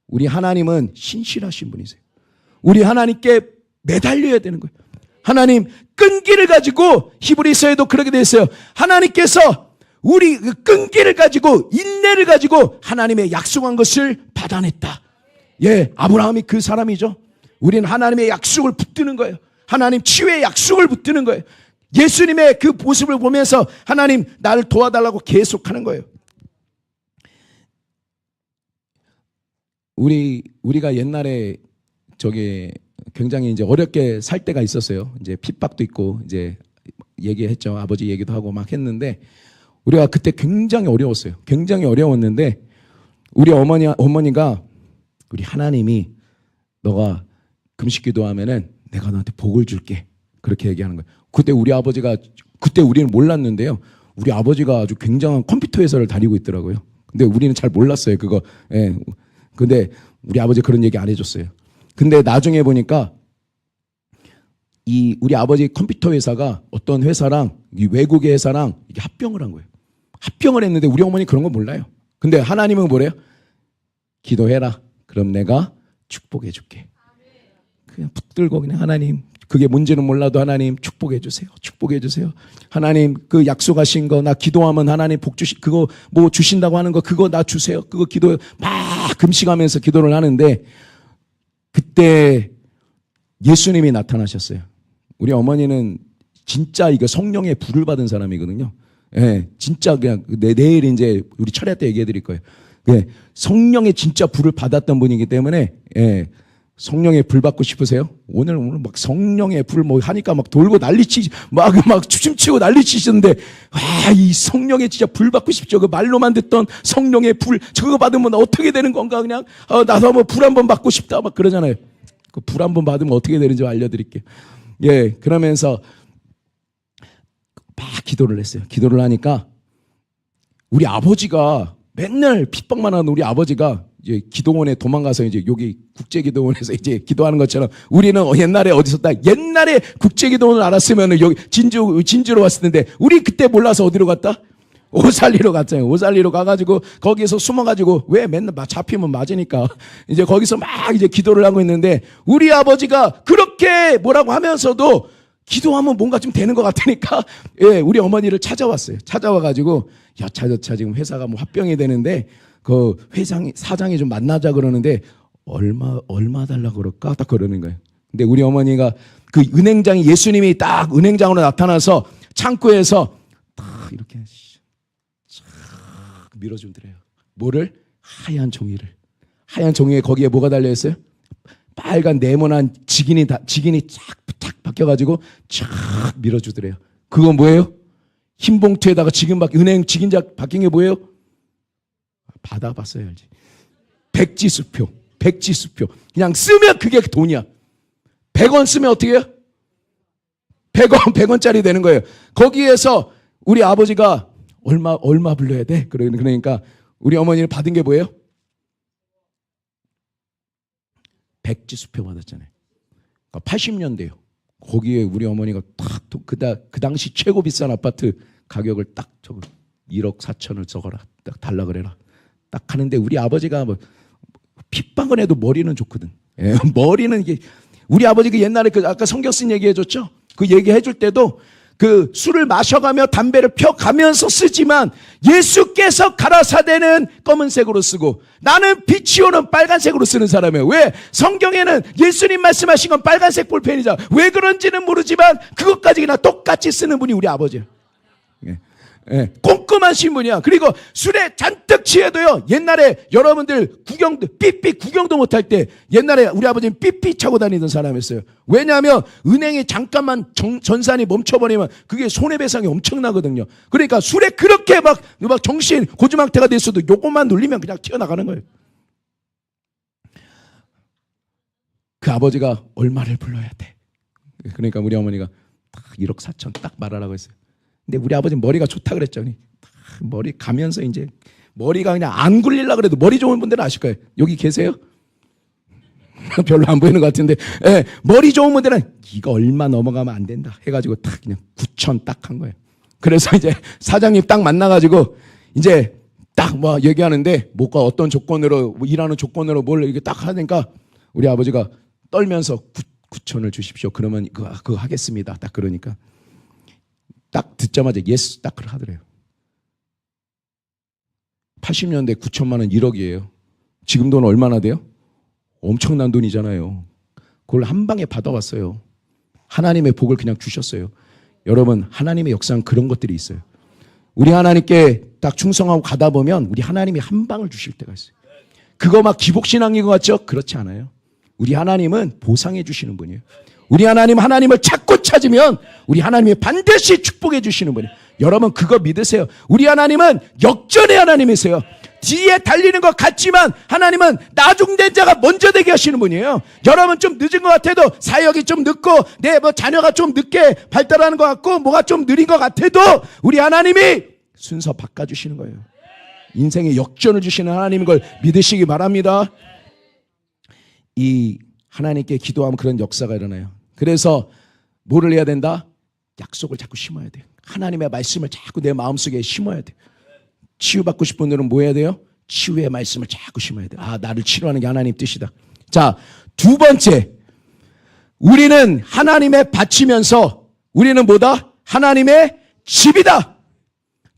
Speaker 1: 우리 하나님은 신실하신 분이세요. 우리 하나님께 매달려야 되는 거예요. 하나님 끈기를 가지고, 히브리서에도 그렇게 되어 있어요. 하나님께서 우리 끈기를 가지고 인내를 가지고 하나님의 약속한 것을 받아냈다. 아브라함이 그 사람이죠. 우리는 하나님의 약속을 붙드는 거예요. 하나님 치유의 약속을 붙드는 거예요. 예수님의 그 모습을 보면서 하나님 나를 도와달라고 계속하는 거예요. 우리가 옛날에 굉장히 이제 어렵게 살 때가 있었어요. 이제 핍박도 있고 이제 얘기했죠. 아버지 얘기도 하고 막 했는데 우리가 그때 굉장히 어려웠어요. 굉장히 어려웠는데 우리 어머니가 우리 하나님이 너가 금식 기도하면은 내가 너한테 복을 줄게. 그렇게 얘기하는 거예요. 그때 우리는 몰랐는데요. 우리 아버지가 아주 굉장한 컴퓨터 회사를 다니고 있더라고요. 근데 우리는 잘 몰랐어요. 그거. 근데 우리 아버지 그런 얘기 안 해줬어요. 근데 나중에 보니까 우리 아버지 컴퓨터 회사가 어떤 회사랑 외국의 회사랑 이게 합병을 한 거예요. 합병을 했는데 우리 어머니 그런 거 몰라요. 근데 하나님은 뭐래요? 기도해라. 그럼 내가 축복해 줄게. 그냥 붙들고 그냥 하나님, 그게 뭔지는 몰라도 하나님 축복해 주세요. 축복해 주세요. 하나님 그 약속하신 거 나 기도하면 하나님 그거 뭐 주신다고 하는 거 그거 나 주세요. 그거 기도 막 금식하면서 기도를 하는데 그때 예수님이 나타나셨어요. 우리 어머니는 진짜 이거 성령의 불을 받은 사람이거든요. 진짜 그냥 내일 이제 우리 철야 때 얘기해 드릴 거예요. 성령의 진짜 불을 받았던 분이기 때문에 성령의 불 받고 싶으세요? 오늘 막 성령의 불 뭐 하니까 막 돌고 난리치지 막 춤추고 난리치시는데 이 성령의 진짜 불 받고 싶죠. 그 말로만 듣던 성령의 불 저거 받으면 어떻게 되는 건가 그냥 나도 한번 불 한번 받고 싶다 막 그러잖아요. 그 불 한번 받으면 어떻게 되는지 알려드릴게요. 그러면서 막 기도를 했어요. 기도를 하니까 우리 아버지가 맨날 핍박만 하는 우리 아버지가 이제 기도원에 도망가서 이제 여기 국제기도원에서 이제 기도하는 것처럼 우리는 옛날에 어디서 옛날에 국제기도원을 알았으면 여기 진주로 왔을 텐데 우리 그때 몰라서 어디로 갔다? 오살리로 갔잖아요. 오살리로 가가지고 거기에서 숨어가지고 왜 맨날 잡히면 맞으니까 이제 거기서 막 이제 기도를 하고 있는데 우리 아버지가 그렇게 뭐라고 하면서도 기도하면 뭔가 좀 되는 것 같으니까 예, 우리 어머니를 찾아왔어요. 찾아와가지고 야 차저차 지금 회사가 뭐 화병이 되는데 그 사장이 좀 만나자 그러는데 얼마 달라고 그럴까 딱 그러는 거예요. 근데 우리 어머니가 그 은행장이 예수님이 딱 은행장으로 나타나서 창고에서 딱 이렇게 쫙 밀어주더래요. 뭐를? 하얀 종이를. 하얀 종이에 거기에 뭐가 달려 있어요? 빨간 네모난 직인이 쫙 바뀌어가지고 쫙 밀어주더래요. 그건 뭐예요? 흰 봉투에다가 은행 직인자 바뀐 게 뭐예요? 받아봤어요, 알지? 백지수표. 그냥 쓰면 그게 돈이야. 100원 쓰면 어떻게 해요? 100원짜리 되는 거예요. 거기에서 우리 아버지가 얼마 불러야 돼? 그러니까 우리 어머니를 받은 게 뭐예요? 백지수표 받았잖아요. 그러니까 80년대요. 거기에 우리 어머니가 딱 그 당시 최고 비싼 아파트 가격을 딱 적어 1억 4천을 적어라. 딱 달라 그래라. 딱 하는데 우리 아버지가 뭐 핏방울 해도 머리는 좋거든. 예, 머리는 이게 우리 아버지가 옛날에 그 아까 성경 쓴 얘기 해줬죠. 그 얘기 해줄 때도 그 술을 마셔가며 담배를 펴가면서 쓰지만 예수께서 가라사대는 검은색으로 쓰고 나는 빛이 오는 빨간색으로 쓰는 사람이에요. 왜? 성경에는 예수님 말씀하신 건 빨간색 볼펜이잖아. 왜 그런지는 모르지만 그것까지 그냥 똑같이 쓰는 분이 우리 아버지예요. 예, 꼼꼼하신 분이야. 그리고 술에 잔뜩 취해도요. 옛날에 여러분들 삐삐 구경도 못할 때 옛날에 우리 아버지는 삐삐 차고 다니던 사람이었어요. 왜냐하면 은행에 잠깐만 전산이 멈춰버리면 그게 손해배상이 엄청나거든요. 그러니까 술에 그렇게 막 정신 고주망태가 됐어도 요것만 눌리면 그냥 튀어나가는 거예요. 그 아버지가 얼마를 불러야 돼. 그러니까 우리 어머니가 딱 1억 4천 딱 말하라고 했어요. 근데 우리 아버지는 머리가 좋다 그랬더니 머리 가면서 이제 머리가 그냥 안 굴리려고 그래도 머리 좋은 분들은 아실 거예요. 여기 계세요? 별로 안 보이는 것 같은데 예, 머리 좋은 분들은 이거 얼마 넘어가면 안 된다 해가지고 딱 그냥 9천 딱 한 거예요. 그래서 이제 사장님 딱 만나가지고 이제 딱 뭐 얘기하는데 뭐가 어떤 조건으로 뭐 일하는 조건으로 뭘 이렇게 딱 하니까 우리 아버지가 떨면서 9천을 주십시오. 그러면 그거 하겠습니다. 딱 그러니까 딱 듣자마자 예스 딱 하더래요. 80년대 9천만 원 1억이에요. 지금 돈 얼마나 돼요? 엄청난 돈이잖아요. 그걸 한 방에 받아왔어요. 하나님의 복을 그냥 주셨어요. 여러분 하나님의 역사는 그런 것들이 있어요. 우리 하나님께 딱 충성하고 가다 보면 우리 하나님이 한 방을 주실 때가 있어요. 그거 막 기복신앙인 것 같죠? 그렇지 않아요. 우리 하나님은 보상해 주시는 분이에요. 우리 하나님을 찾고 찾으면 우리 하나님이 반드시 축복해 주시는 분이에요. 여러분 그거 믿으세요. 우리 하나님은 역전의 하나님이세요. 뒤에 달리는 것 같지만 하나님은 나중된 자가 먼저 되게 하시는 분이에요. 여러분 좀 늦은 것 같아도 사역이 좀 늦고 내 뭐 자녀가 좀 늦게 발달하는 것 같고 뭐가 좀 느린 것 같아도 우리 하나님이 순서 바꿔주시는 거예요. 인생에 역전을 주시는 하나님인 걸 믿으시기 바랍니다. 이 하나님께 기도하면 그런 역사가 일어나요. 그래서 뭐를 해야 된다? 약속을 자꾸 심어야 돼요. 하나님의 말씀을 자꾸 내 마음속에 심어야 돼요. 치유받고 싶은 분들은 뭐 해야 돼요? 치유의 말씀을 자꾸 심어야 돼요. 아, 나를 치료하는 게 하나님 뜻이다. 자, 두 번째. 우리는 하나님에 바치면서 우리는 뭐다? 하나님의 집이다.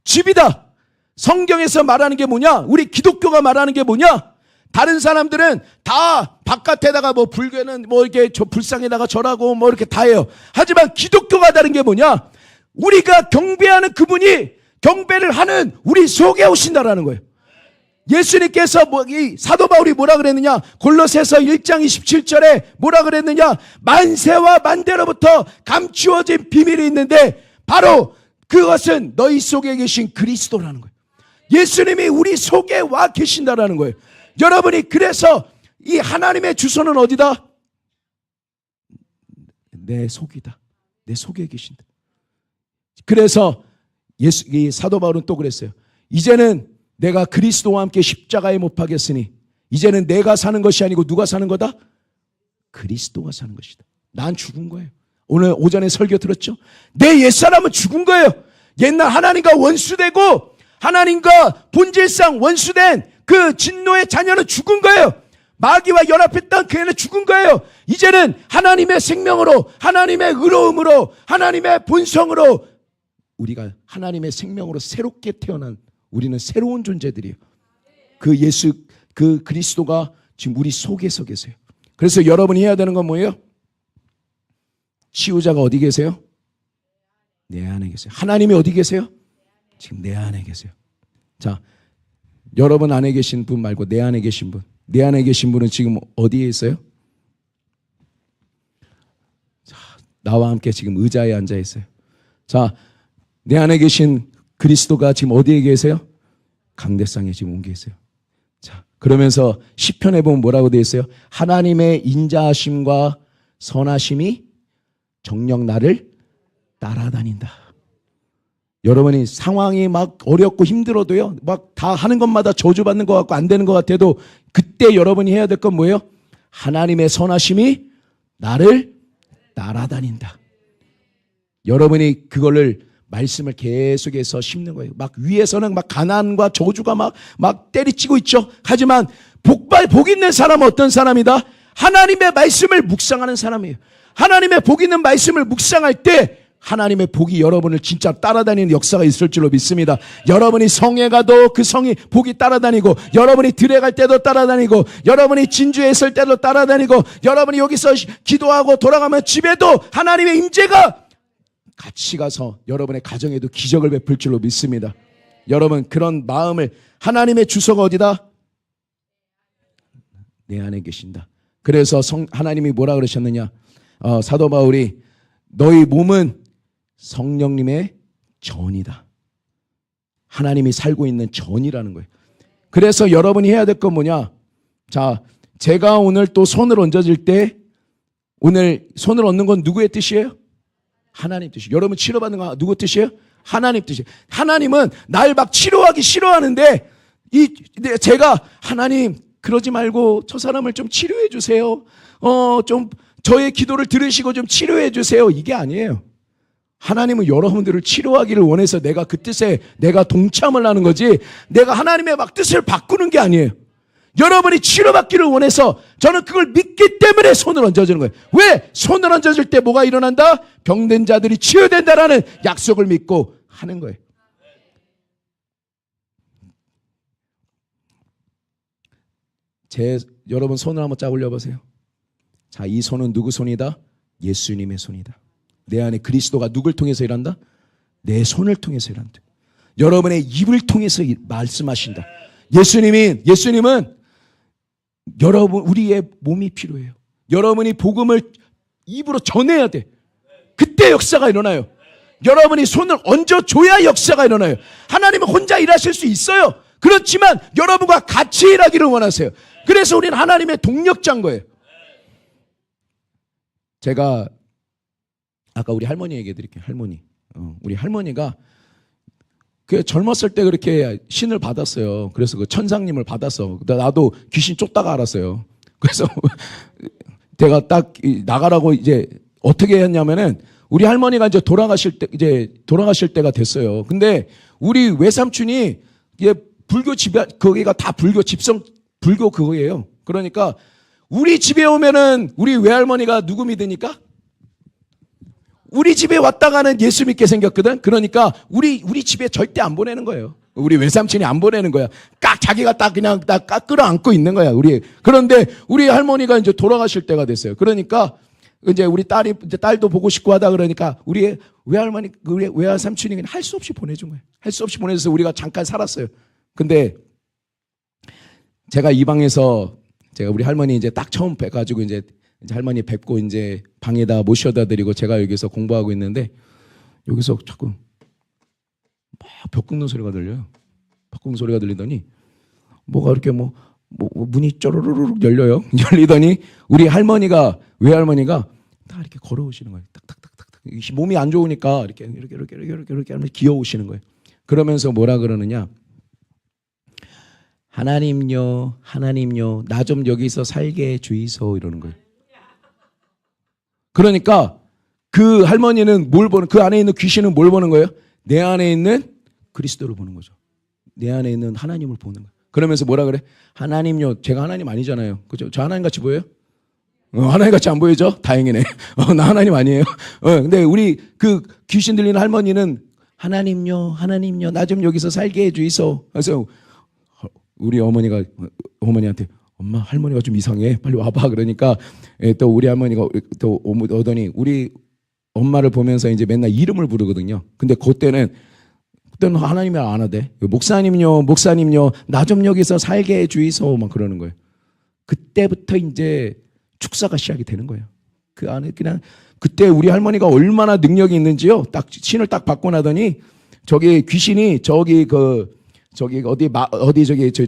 Speaker 1: 집이다. 성경에서 말하는 게 뭐냐? 우리 기독교가 말하는 게 뭐냐? 다른 사람들은 다 바깥에다가 뭐 불교는 뭐 이렇게 저 불상에다가 절하고 뭐 이렇게 다 해요. 하지만 기독교가 다른 게 뭐냐? 우리가 경배하는 그분이 경배를 하는 우리 속에 오신다라는 거예요. 예수님께서 이 사도 바울이 뭐라 그랬느냐? 골로새서 1장 27절에 뭐라 그랬느냐? 만세와 만대로부터 감추어진 비밀이 있는데 바로 그것은 너희 속에 계신 그리스도라는 거예요. 예수님이 우리 속에 와 계신다라는 거예요. 여러분이 그래서 이 하나님의 주소는 어디다? 내 속이다. 내 속에 계신다. 그래서 이 사도 바울은 또 그랬어요. 이제는 내가 그리스도와 함께 십자가에 못 박였으니 이제는 내가 사는 것이 아니고 누가 사는 거다? 그리스도가 사는 것이다. 난 죽은 거예요. 오늘 오전에 설교 들었죠? 내 옛사람은 죽은 거예요. 옛날 하나님과 원수되고 하나님과 본질상 원수된 그 진노의 자녀는 죽은 거예요. 마귀와 연합했던 그 애는 죽은 거예요. 이제는 하나님의 생명으로, 하나님의 의로움으로, 하나님의 본성으로 우리가 하나님의 생명으로 새롭게 태어난 우리는 새로운 존재들이에요. 그 예수, 그 그리스도가 지금 우리 속에서 계세요. 그래서 여러분이 해야 되는 건 뭐예요? 치유자가 어디 계세요? 내 안에 계세요. 하나님이 어디 계세요? 지금 내 안에 계세요. 자, 여러분 안에 계신 분 말고 내 안에 계신 분. 내 안에 계신 분은 지금 어디에 있어요? 자, 나와 함께 지금 의자에 앉아 있어요. 자, 내 안에 계신 그리스도가 지금 어디에 계세요? 강대상에 지금 온 계세요. 자, 그러면서 시편에 보면 뭐라고 되어 있어요? 하나님의 인자하심과 선하심이 정녕 나를 따라다닌다. 여러분이 상황이 막 어렵고 힘들어도요, 막 다 하는 것마다 저주받는 것 같고 안 되는 것 같아도 그때 여러분이 해야 될 건 뭐예요? 하나님의 선하심이 나를 따라다닌다. 여러분이 그거를 말씀을 계속해서 심는 거예요. 막 위에서는 막 가난과 저주가 막 때리치고 있죠. 하지만 복 있는 사람은 어떤 사람이다? 하나님의 말씀을 묵상하는 사람이에요. 하나님의 복 있는 말씀을 묵상할 때 하나님의 복이 여러분을 진짜 따라다니는 역사가 있을 줄로 믿습니다. 여러분이 성에 가도 그 성이 복이 따라다니고, 여러분이 들에 갈 때도 따라다니고, 여러분이 진주에 있을 때도 따라다니고, 여러분이 여기서 기도하고 돌아가면 집에도 하나님의 임재가 같이 가서 여러분의 가정에도 기적을 베풀 줄로 믿습니다. 여러분, 그런 마음을, 하나님의 주소가 어디다? 내 안에 계신다. 그래서 하나님이 뭐라 그러셨느냐? 사도 바울이 너희 몸은 성령님의 전이다. 하나님이 살고 있는 전이라는 거예요. 그래서 여러분이 해야 될 건 뭐냐? 자, 제가 오늘 또 손을 얹어질 때, 오늘 손을 얹는 건 누구의 뜻이에요? 하나님 뜻이에요. 여러분 치료받는 거 누구 뜻이에요? 하나님 뜻이에요. 하나님은 날 막 치료하기 싫어하는데, 제가 하나님 그러지 말고 저 사람을 좀 치료해 주세요. 좀 저의 기도를 들으시고 좀 치료해 주세요. 이게 아니에요. 하나님은 여러분들을 치료하기를 원해서 내가 그 뜻에 내가 동참을 하는 거지, 내가 하나님의 막 뜻을 바꾸는 게 아니에요. 여러분이 치료받기를 원해서 저는 그걸 믿기 때문에 손을 얹어주는 거예요. 왜? 손을 얹어줄 때 뭐가 일어난다? 병든 자들이 치유된다라는 약속을 믿고 하는 거예요. 여러분 손을 한번 쫙 올려보세요. 자, 이 손은 누구 손이다? 예수님의 손이다. 내 안에 그리스도가 누굴 통해서 일한다? 내 손을 통해서 일한다. 여러분의 입을 통해서 말씀하신다. 예수님은 여러분, 우리의 몸이 필요해요. 여러분이 복음을 입으로 전해야 돼. 그때 역사가 일어나요. 여러분이 손을 얹어줘야 역사가 일어나요. 하나님은 혼자 일하실 수 있어요. 그렇지만 여러분과 같이 일하기를 원하세요. 그래서 우리는 하나님의 동력자인 거예요. 제가 아까 우리 할머니 얘기해 드릴게요. 할머니. 우리 할머니가 그 젊었을 때 그렇게 신을 받았어요. 그래서 그 천상님을 받았어. 나도 귀신 쫓다가 알았어요. 그래서 제가 딱 나가라고 이제 어떻게 했냐면은, 우리 할머니가 이제 돌아가실 때가 됐어요. 근데 우리 외삼촌이 이제 불교 집에, 거기가 다 불교 집성 불교 그거예요. 그러니까 우리 집에 오면은 우리 외할머니가 누구 믿으니까? 우리 집에 왔다 가는 예수 믿게 생겼거든. 그러니까 우리 집에 절대 안 보내는 거예요. 우리 외삼촌이 안 보내는 거야. 자기가 그냥 끌어안고 있는 거야. 그런데 우리 할머니가 이제 돌아가실 때가 됐어요. 그러니까 이제 우리 딸도 보고 싶고 하다 그러니까 우리 외할머니, 우리 외삼촌이 그냥 할 수 없이 보내준 거예요. 할 수 없이 보내줘서 우리가 잠깐 살았어요. 근데 제가 이 방에서 제가 우리 할머니 이제 딱 처음 뵈가지고 이제 할머니 뵙고 이제 방에다 모셔다 드리고 제가 여기서 공부하고 있는데, 여기서 자꾸 막 벽 긁는 소리가 들려요. 벽 긁는 소리가 들리더니 뭐가 이렇게 문이 쪼르르륵 열려요. 열리더니 우리 외할머니가 다 이렇게 걸어오시는 거예요. 딱딱딱딱딱. 몸이 안 좋으니까 이렇게 하면서 귀여우시는 거예요. 그러면서 뭐라 그러느냐? 하나님요, 하나님요, 나 좀 여기서 살게 해주이소 이러는 거예요. 그러니까 그 할머니는 뭘 보는, 그 안에 있는 귀신은 뭘 보는 거예요? 내 안에 있는 그리스도를 보는 거죠. 내 안에 있는 하나님을 보는 거예요. 그러면서 뭐라 그래? 하나님요, 제가 하나님 아니잖아요. 그죠? 저 하나님 같이 보여요? 하나님 같이 안 보이죠? 다행이네. 나 하나님 아니에요. 근데 우리 그 귀신 들리는 할머니는 하나님요, 하나님요, 나 좀 여기서 살게 해주이소. 그래서 우리 어머니가 어머니한테 엄마 할머니가 좀 이상해. 빨리 와봐. 그러니까 또 우리 할머니가 또 오더니 우리 엄마를 보면서 이제 맨날 이름을 부르거든요. 근데 그때는 하나님이 안 하대. 목사님요, 목사님요, 나 좀 여기서 살게 해주이소. 막 그러는 거예요. 그때부터 이제 축사가 시작이 되는 거예요. 그 안에 그냥 그때 우리 할머니가 얼마나 능력이 있는지요. 딱 신을 딱 받고 나더니 저기 귀신이 저기 저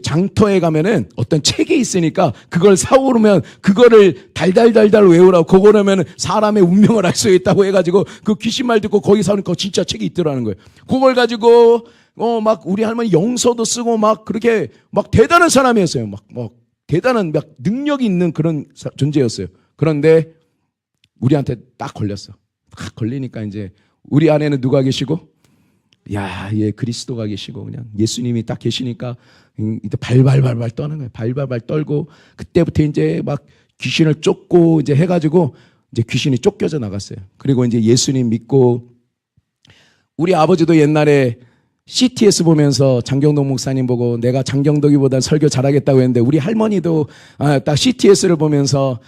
Speaker 1: 장터에 가면은 어떤 책이 있으니까 그걸 사오르면 그거를 달달달달 외우라고 그거라면 사람의 운명을 알 수 있다고 해가지고 그 귀신 말 듣고 거기 사니까 진짜 책이 있더라는 거예요. 그걸 가지고 막 우리 할머니 영서도 쓰고 막 그렇게 막 대단한 사람이었어요. 막 대단한 막 능력이 있는 그런 존재였어요. 그런데 우리한테 딱 걸렸어. 딱 걸리니까 이제 우리 안에는 누가 계시고? 야, 예, 그리스도가 계시고 그냥 예수님이 딱 계시니까 이제 발발발발 떠는 거예요. 발발발 떨고 그때부터 이제 막 귀신을 쫓고 이제 해가지고 이제 귀신이 쫓겨져 나갔어요. 그리고 이제 예수님 믿고 우리 아버지도 옛날에 CTS 보면서 장경덕 목사님 보고 내가 장경덕이보다 설교 잘하겠다고 했는데 우리 할머니도 딱 CTS를 보면서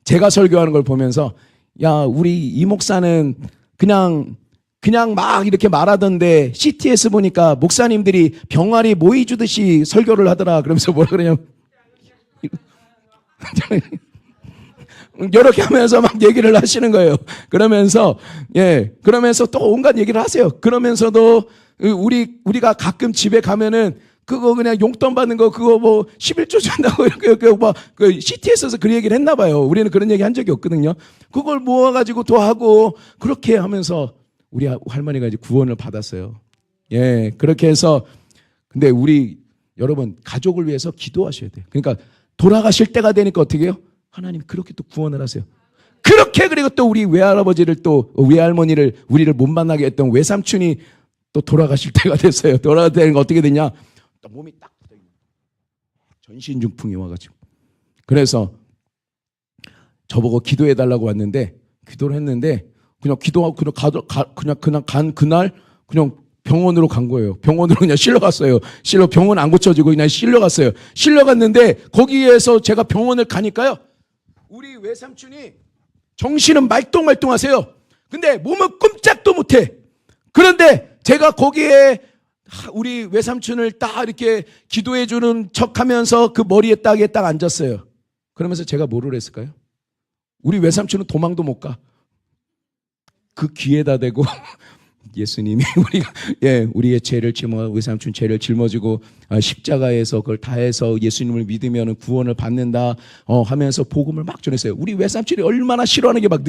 Speaker 1: 제가 설교하는 걸 보면서 야, 우리 이 목사는 그냥 막 이렇게 말하던데 CTS 보니까 목사님들이 병아리 모이 주듯이 설교를 하더라. 그러면서 뭐라 그러냐면 이렇게 하면서 막 얘기를 하시는 거예요. 그러면서 또 온갖 얘기를 하세요. 그러면서도 우리가 가끔 집에 가면은 그거 그냥 용돈 받는 거 그거 뭐 11조 준다고 이렇게 막 그 CTS에서 그 얘기를 했나 봐요. 우리는 그런 얘기 한 적이 없거든요. 그걸 모아가지고 또 하고 그렇게 하면서 우리 할머니가 이제 구원을 받았어요. 예, 그렇게 해서 근데 우리 여러분 가족을 위해서 기도하셔야 돼요. 그러니까 돌아가실 때가 되니까 어떻게 해요? 하나님 그렇게 또 구원을 하세요. 그렇게 그리고 또 우리 외할아버지를 또 외할머니를 우리를 못 만나게 했던 외삼촌이 또 돌아가실 때가 됐어요. 돌아가실 때가 어떻게 되냐? 또 몸이 딱 전신중풍이 와가지고 그래서 저보고 기도해달라고 왔는데 기도를 했는데 그냥 기도하고 그냥 간 그날 그냥 병원으로 간 거예요. 병원으로 그냥 실려갔어요. 병원 안 고쳐지고 그냥 실려갔어요. 실려갔는데 거기에서 제가 병원을 가니까요. 우리 외삼촌이 정신은 말똥말똥하세요. 근데 몸은 꼼짝도 못해. 그런데 제가 거기에 우리 외삼촌을 딱 이렇게 기도해주는 척하면서 그 머리에 딱 앉았어요. 그러면서 제가 뭐를 했을까요? 우리 외삼촌은 도망도 못 가. 그 귀에다 대고 예수님이 우리의 죄를 외삼촌 죄를 짊어지고 십자가에서 그걸 다해서 예수님을 믿으면 구원을 받는다 하면서 복음을 막 전했어요. 우리 외삼촌이 얼마나 싫어하는 게 막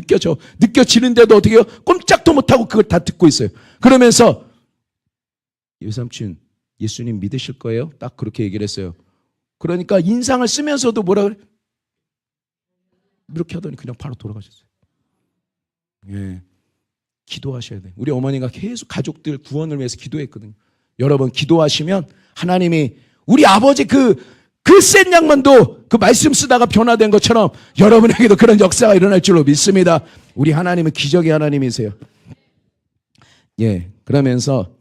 Speaker 1: 느껴지는데도 어떻게 해요? 꼼짝도 못하고 그걸 다 듣고 있어요. 그러면서 외삼촌 예수님 믿으실 거예요? 딱 그렇게 얘기를 했어요. 그러니까 인상을 쓰면서도 뭐라 그래? 이렇게 하더니 그냥 바로 돌아가셨어요. 예. 기도하셔야 돼요. 우리 어머니가 계속 가족들 구원을 위해서 기도했거든요. 여러분 기도하시면 하나님이 우리 아버지 그 센 양반도 그 말씀 쓰다가 변화된 것처럼 여러분에게도 그런 역사가 일어날 줄로 믿습니다. 우리 하나님은 기적의 하나님이세요. 예, 그러면서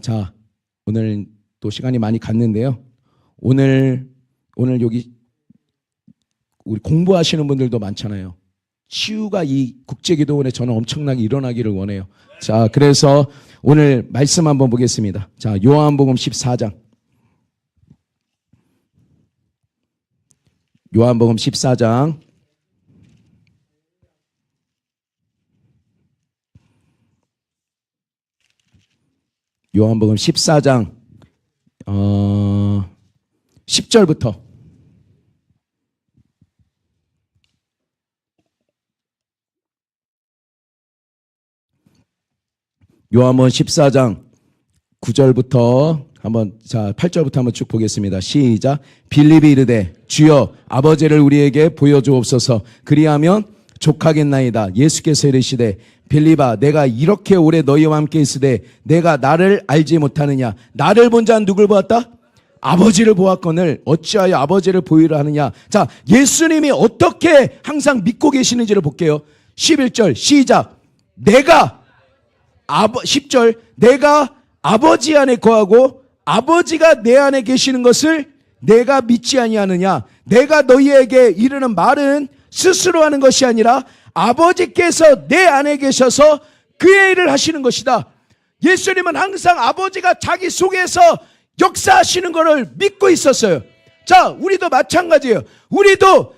Speaker 1: 자 오늘 또 시간이 많이 갔는데요. 오늘 여기 우리 공부하시는 분들도 많잖아요. 치유가 이 국제기도원에 저는 엄청나게 일어나기를 원해요. 자, 그래서 오늘 말씀 한번 보겠습니다. 자, 요한복음 14장. 요한복음 14장. 요한복음 14장 10절부터 요한복음 14장 9절부터 한번 8절부터 한번 쭉 보겠습니다. 시작. 빌립이 이르되 주여 아버지를 우리에게 보여주옵소서. 그리하면 족하겠나이다. 예수께서 이르시되 빌립아 내가 이렇게 오래 너희와 함께 있으되 내가 나를 알지 못하느냐. 나를 본 자는 누굴 보았다? 아버지를 보았거늘 어찌하여 아버지를 보이라 하느냐. 자, 예수님이 어떻게 항상 믿고 계시는지를 볼게요. 11절 시작. 10절 내가 아버지 안에 거하고 아버지가 내 안에 계시는 것을 내가 믿지 아니하느냐. 내가 너희에게 이르는 말은 스스로 하는 것이 아니라 아버지께서 내 안에 계셔서 그의 일을 하시는 것이다. 예수님은 항상 아버지가 자기 속에서 역사하시는 것을 믿고 있었어요. 자, 우리도 마찬가지예요. 우리도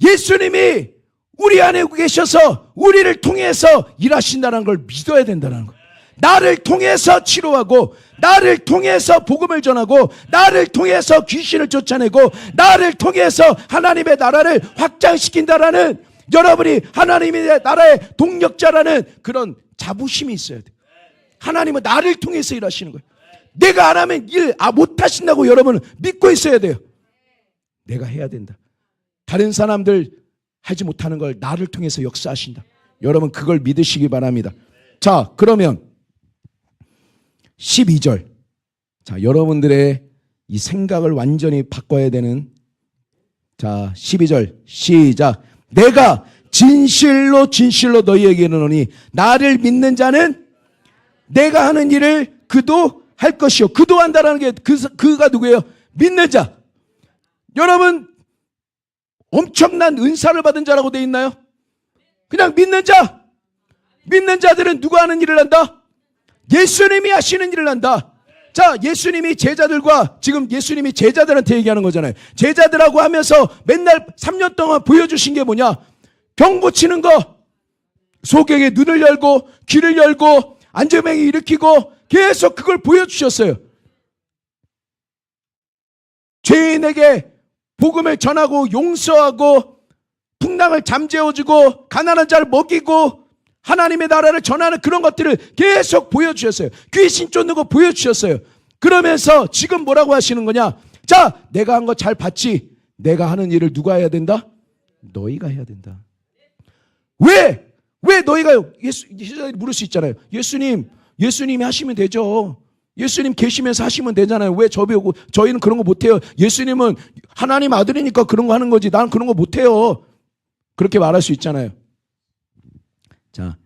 Speaker 1: 예수님이 우리 안에 계셔서 우리를 통해서 일하신다는 걸 믿어야 된다는 거예요. 나를 통해서 치료하고 나를 통해서 복음을 전하고 나를 통해서 귀신을 쫓아내고 나를 통해서 하나님의 나라를 확장시킨다라는, 여러분이 하나님의 나라의 동력자라는 그런 자부심이 있어야 돼요. 하나님은 나를 통해서 일하시는 거예요. 내가 안 하면 일 못 하신다고 여러분은 믿고 있어야 돼요. 내가 해야 된다. 다른 사람들 하지 못하는 걸 나를 통해서 역사하신다. 여러분 그걸 믿으시기 바랍니다. 자, 그러면 12절. 자, 여러분들의 이 생각을 완전히 바꿔야 되는, 자, 12절 시작. 내가 진실로 진실로 너희에게 이르노니 나를 믿는 자는 내가 하는 일을 그도 할 것이요. 그도 한다라는 게 그가 누구예요? 믿는 자. 여러분 엄청난 은사를 받은 자라고 돼 있나요? 그냥 믿는 자. 믿는 자들은 누가 하는 일을 한다? 예수님이 하시는 일을 한다. 자, 예수님이 제자들과, 지금 예수님이 제자들한테 얘기하는 거잖아요. 제자들하고 하면서 맨날 3년 동안 보여주신 게 뭐냐? 병 고치는 거, 소경의 눈을 열고 귀를 열고 안정병이 일으키고 계속 그걸 보여주셨어요. 죄인에게 복음을 전하고 용서하고 풍랑을 잠재워주고 가난한 자를 먹이고 하나님의 나라를 전하는 그런 것들을 계속 보여주셨어요. 귀신 쫓는 거 보여주셨어요. 그러면서 지금 뭐라고 하시는 거냐? 자, 내가 한 거 잘 봤지? 내가 하는 일을 누가 해야 된다? 너희가 해야 된다. 왜 너희가요? 예수님이 물을 수 있잖아요. 예수님이 하시면 되죠. 예수님 계시면서 하시면 되잖아요. 왜 저보고 저희는 그런 거 못해요? 예수님은 하나님 아들이니까 그런 거 하는 거지. 나는 그런 거 못해요. 그렇게 말할 수 있잖아요. 자,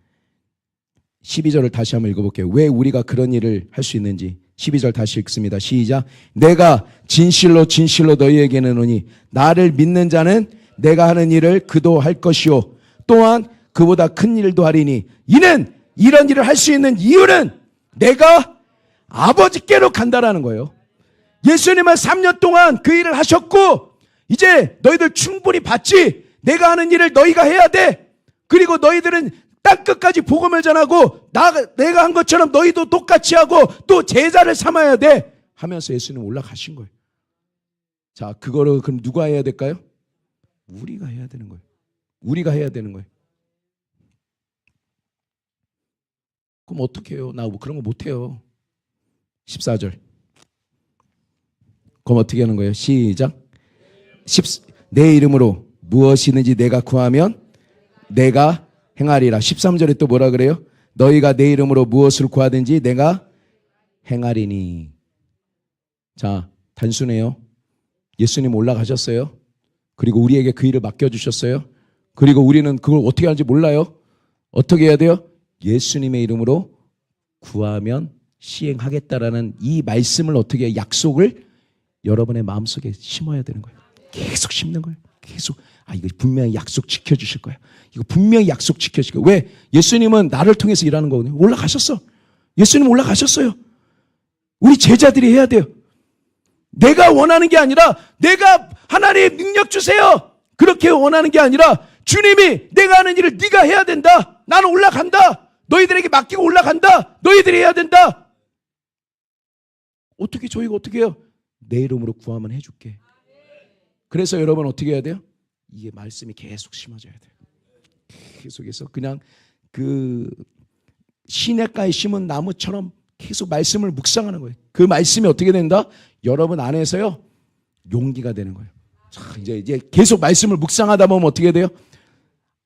Speaker 1: 12절을 다시 한번 읽어볼게요. 왜 우리가 그런 일을 할 수 있는지. 12절 다시 읽습니다. 시작. 내가 진실로 진실로 너희에게 이르노니 나를 믿는 자는 내가 하는 일을 그도 할 것이요 또한 그보다 큰 일도 하리니 이는 이런 일을 할 수 있는 이유는 내가 아버지께로 간다라는 거예요. 예수님은 3년 동안 그 일을 하셨고 이제 너희들 충분히 봤지? 내가 하는 일을 너희가 해야 돼. 그리고 너희들은 땅끝까지 복음을 전하고 내가 한 것처럼 너희도 똑같이 하고 또 제자를 삼아야 돼 하면서 예수님 올라가신 거예요. 자, 그거를 그럼 누가 해야 될까요? 우리가 해야 되는 거예요. 우리가 해야 되는 거예요. 그럼 어떻게 해요? 나 그런 거 못해요. 14절. 그럼 어떻게 하는 거예요? 시작. 내 이름으로 무엇이든지 내가 구하면 내가 행하리라. 13절에 또 뭐라 그래요? 너희가 내 이름으로 무엇을 구하든지 내가 행하리니. 자, 단순해요. 예수님 올라가셨어요. 그리고 우리에게 그 일을 맡겨주셨어요. 그리고 우리는 그걸 어떻게 하는지 몰라요. 어떻게 해야 돼요? 예수님의 이름으로 구하면 시행하겠다라는 이 말씀을 어떻게 해요? 약속을 여러분의 마음속에 심어야 되는 거예요. 계속 심는 거예요. 계속. 이거 분명히 약속 지켜주실 거예요. 이거 분명히 약속 지켜주실 거예요. 왜? 예수님은 나를 통해서 일하는 거거든요. 올라가셨어. 예수님 올라가셨어요. 우리 제자들이 해야 돼요. 내가 원하는 게 아니라 내가 하나님 능력 주세요. 그렇게 원하는 게 아니라 주님이 내가 하는 일을 네가 해야 된다. 나는 올라간다. 너희들에게 맡기고 올라간다. 너희들이 해야 된다. 어떻게 저희가 어떻게 해요? 내 이름으로 구하면 해줄게. 그래서 여러분 어떻게 해야 돼요? 이게 말씀이 계속 심어져야 돼요. 계속해서 그냥 시냇가에 심은 나무처럼 계속 말씀을 묵상하는 거예요. 그 말씀이 어떻게 된다? 여러분 안에서요 용기가 되는 거예요. 자, 이제 계속 말씀을 묵상하다 보면 어떻게 돼요?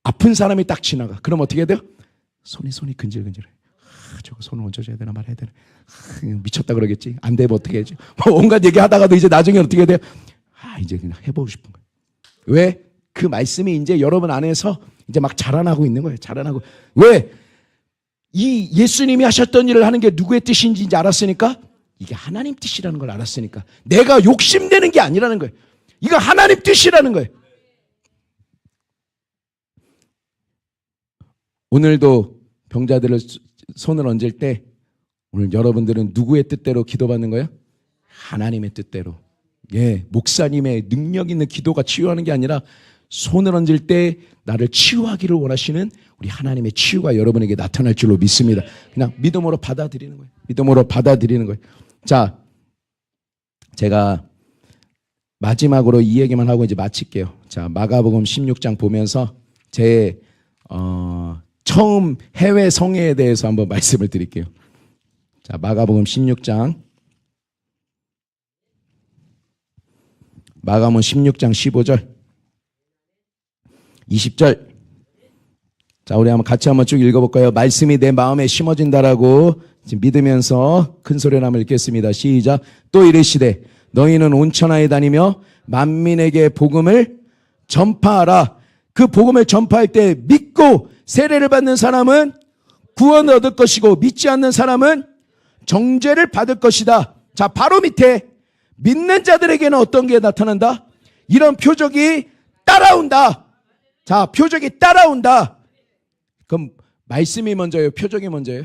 Speaker 1: 아픈 사람이 딱 지나가. 그럼 어떻게 돼요? 손이 근질근질해. 저거 손을 얹어줘야 되나 말아야 되나. 미쳤다 그러겠지. 안 되면 어떻게 해야지. 온갖 얘기하다가도 이제 나중에 어떻게 돼요? 이제 그냥 해보고 싶은 거예요. 왜? 그 말씀이 이제 여러분 안에서 이제 막 자라나고 있는 거예요. 자라나고. 왜? 이 예수님이 하셨던 일을 하는 게 누구의 뜻인지 이제 알았으니까, 이게 하나님 뜻이라는 걸 알았으니까 내가 욕심내는 게 아니라는 거예요. 이거 하나님 뜻이라는 거예요. 오늘도 병자들을 손을 얹을 때 오늘 여러분들은 누구의 뜻대로 기도받는 거예요? 하나님의 뜻대로. 예, 목사님의 능력 있는 기도가 치유하는 게 아니라 손을 얹을 때 나를 치유하기를 원하시는 우리 하나님의 치유가 여러분에게 나타날 줄로 믿습니다. 그냥 믿음으로 받아들이는 거예요. 믿음으로 받아들이는 거예요. 자, 제가 마지막으로 이 얘기만 하고 이제 마칠게요. 자, 마가복음 16장 보면서 제 처음 해외 성회에 대해서 한번 말씀을 드릴게요. 자, 마가복음 16장 15절 20절. 자, 우리 같이 한번 쭉 읽어볼까요? 말씀이 내 마음에 심어진다라고 지금 믿으면서 큰 소리로 한번 읽겠습니다. 시작. 또 이르시되 너희는 온 천하에 다니며 만민에게 복음을 전파하라. 그 복음을 전파할 때 믿고 세례를 받는 사람은 구원을 얻을 것이고 믿지 않는 사람은 정죄를 받을 것이다. 자, 바로 밑에 믿는 자들에게는 어떤 게 나타난다? 이런 표적이 따라온다. 자, 표적이 따라온다. 그럼 말씀이 먼저예요? 표적이 먼저예요?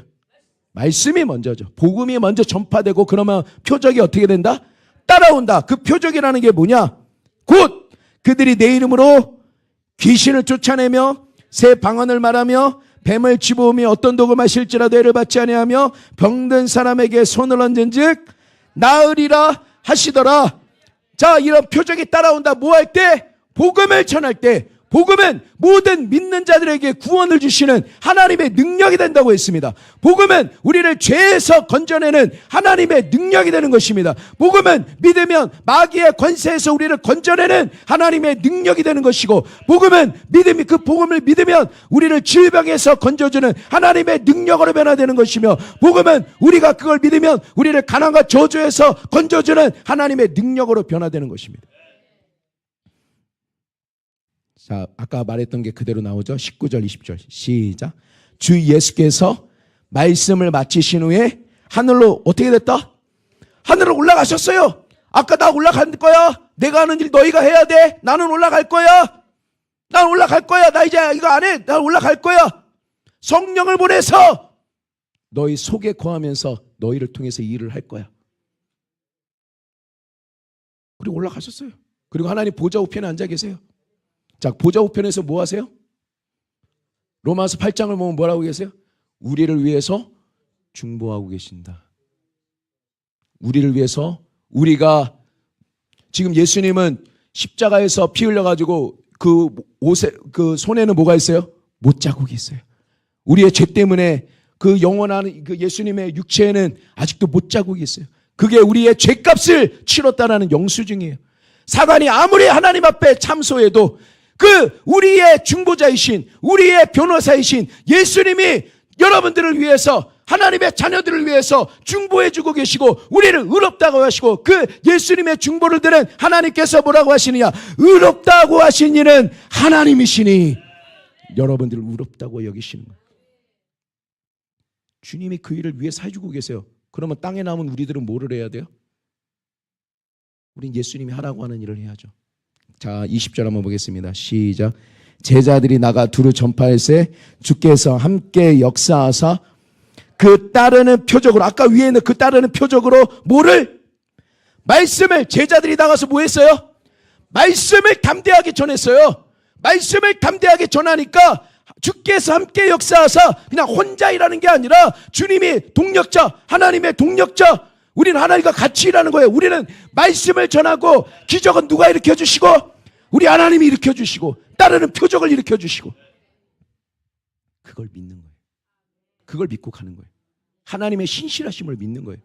Speaker 1: 말씀이 먼저죠. 복음이 먼저 전파되고 그러면 표적이 어떻게 된다? 따라온다. 그 표적이라는 게 뭐냐? 곧 그들이 내 이름으로 귀신을 쫓아내며 새 방언을 말하며 뱀을 집어오며 어떤 독을 마실지라도 해를 받지 아니하며 병든 사람에게 손을 얹은즉 나으리라 하시더라. 자, 이런 표적이 따라온다. 뭐 할 때? 복음을 전할 때. 복음은 모든 믿는 자들에게 구원을 주시는 하나님의 능력이 된다고 했습니다. 복음은 우리를 죄에서 건져내는 하나님의 능력이 되는 것입니다. 복음은 믿으면 마귀의 권세에서 우리를 건져내는 하나님의 능력이 되는 것이고, 복음은 그 복음을 믿으면 우리를 질병에서 건져주는 하나님의 능력으로 변화되는 것이며, 복음은 우리가 그걸 믿으면 우리를 가난과 저주에서 건져주는 하나님의 능력으로 변화되는 것입니다. 자, 아까 말했던 게 그대로 나오죠. 19절 20절 시작. 주 예수께서 말씀을 마치신 후에 하늘로 어떻게 됐다? 하늘로 올라가셨어요. 아까 나 올라갈 거야. 내가 하는 일 너희가 해야 돼. 나는 올라갈 거야. 난 올라갈 거야. 나 이제 이거 안 해. 난 올라갈 거야. 성령을 보내서 너희 속에 거하면서 너희를 통해서 일을 할 거야. 그리고 올라가셨어요. 그리고 하나님 보좌 우편에 앉아 계세요. 자, 보좌 우편에서 뭐 하세요? 로마서 8장을 보면 뭐라고 계세요? 우리를 위해서 중보하고 계신다. 우리를 위해서, 우리가 지금 예수님은 십자가에서 피 흘려가지고 그 옷에, 그 손에는 뭐가 있어요? 못자국이 있어요. 우리의 죄 때문에 그 영원한 그 예수님의 육체에는 아직도 못자국이 있어요. 그게 우리의 죄값을 치렀다라는 영수증이에요. 사단이 아무리 하나님 앞에 참소해도 그 우리의 중보자이신, 우리의 변호사이신 예수님이 여러분들을 위해서, 하나님의 자녀들을 위해서 중보해주고 계시고 우리를 의롭다고 하시고, 그 예수님의 중보를 들은 하나님께서 뭐라고 하시느냐? 의롭다고 하신 이는 하나님이시니 여러분들을 의롭다고 여기시는 거예요. 주님이 그 일을 위해서 해주고 계세요. 그러면 땅에 남은 우리들은 뭐를 해야 돼요? 우린 예수님이 하라고 하는 일을 해야죠. 자, 20절 한번 보겠습니다. 시작. 제자들이 나가 두루 전파할세 주께서 함께 역사하사 그 따르는 표적으로, 아까 위에 있는 그 따르는 표적으로 뭐를? 말씀을, 제자들이 나가서 뭐 했어요? 말씀을 담대하게 전했어요. 말씀을 담대하게 전하니까 주께서 함께 역사하사, 그냥 혼자 일하는 게 아니라 주님이 동력자, 하나님의 동력자, 우리는 하나님과 같이 일하는 거예요. 우리는 말씀을 전하고 기적은 누가 일으켜 주시고? 우리 하나님이 일으켜 주시고 따르는 표적을 일으켜 주시고, 그걸 믿는 거예요. 그걸 믿고 가는 거예요. 하나님의 신실하심을 믿는 거예요.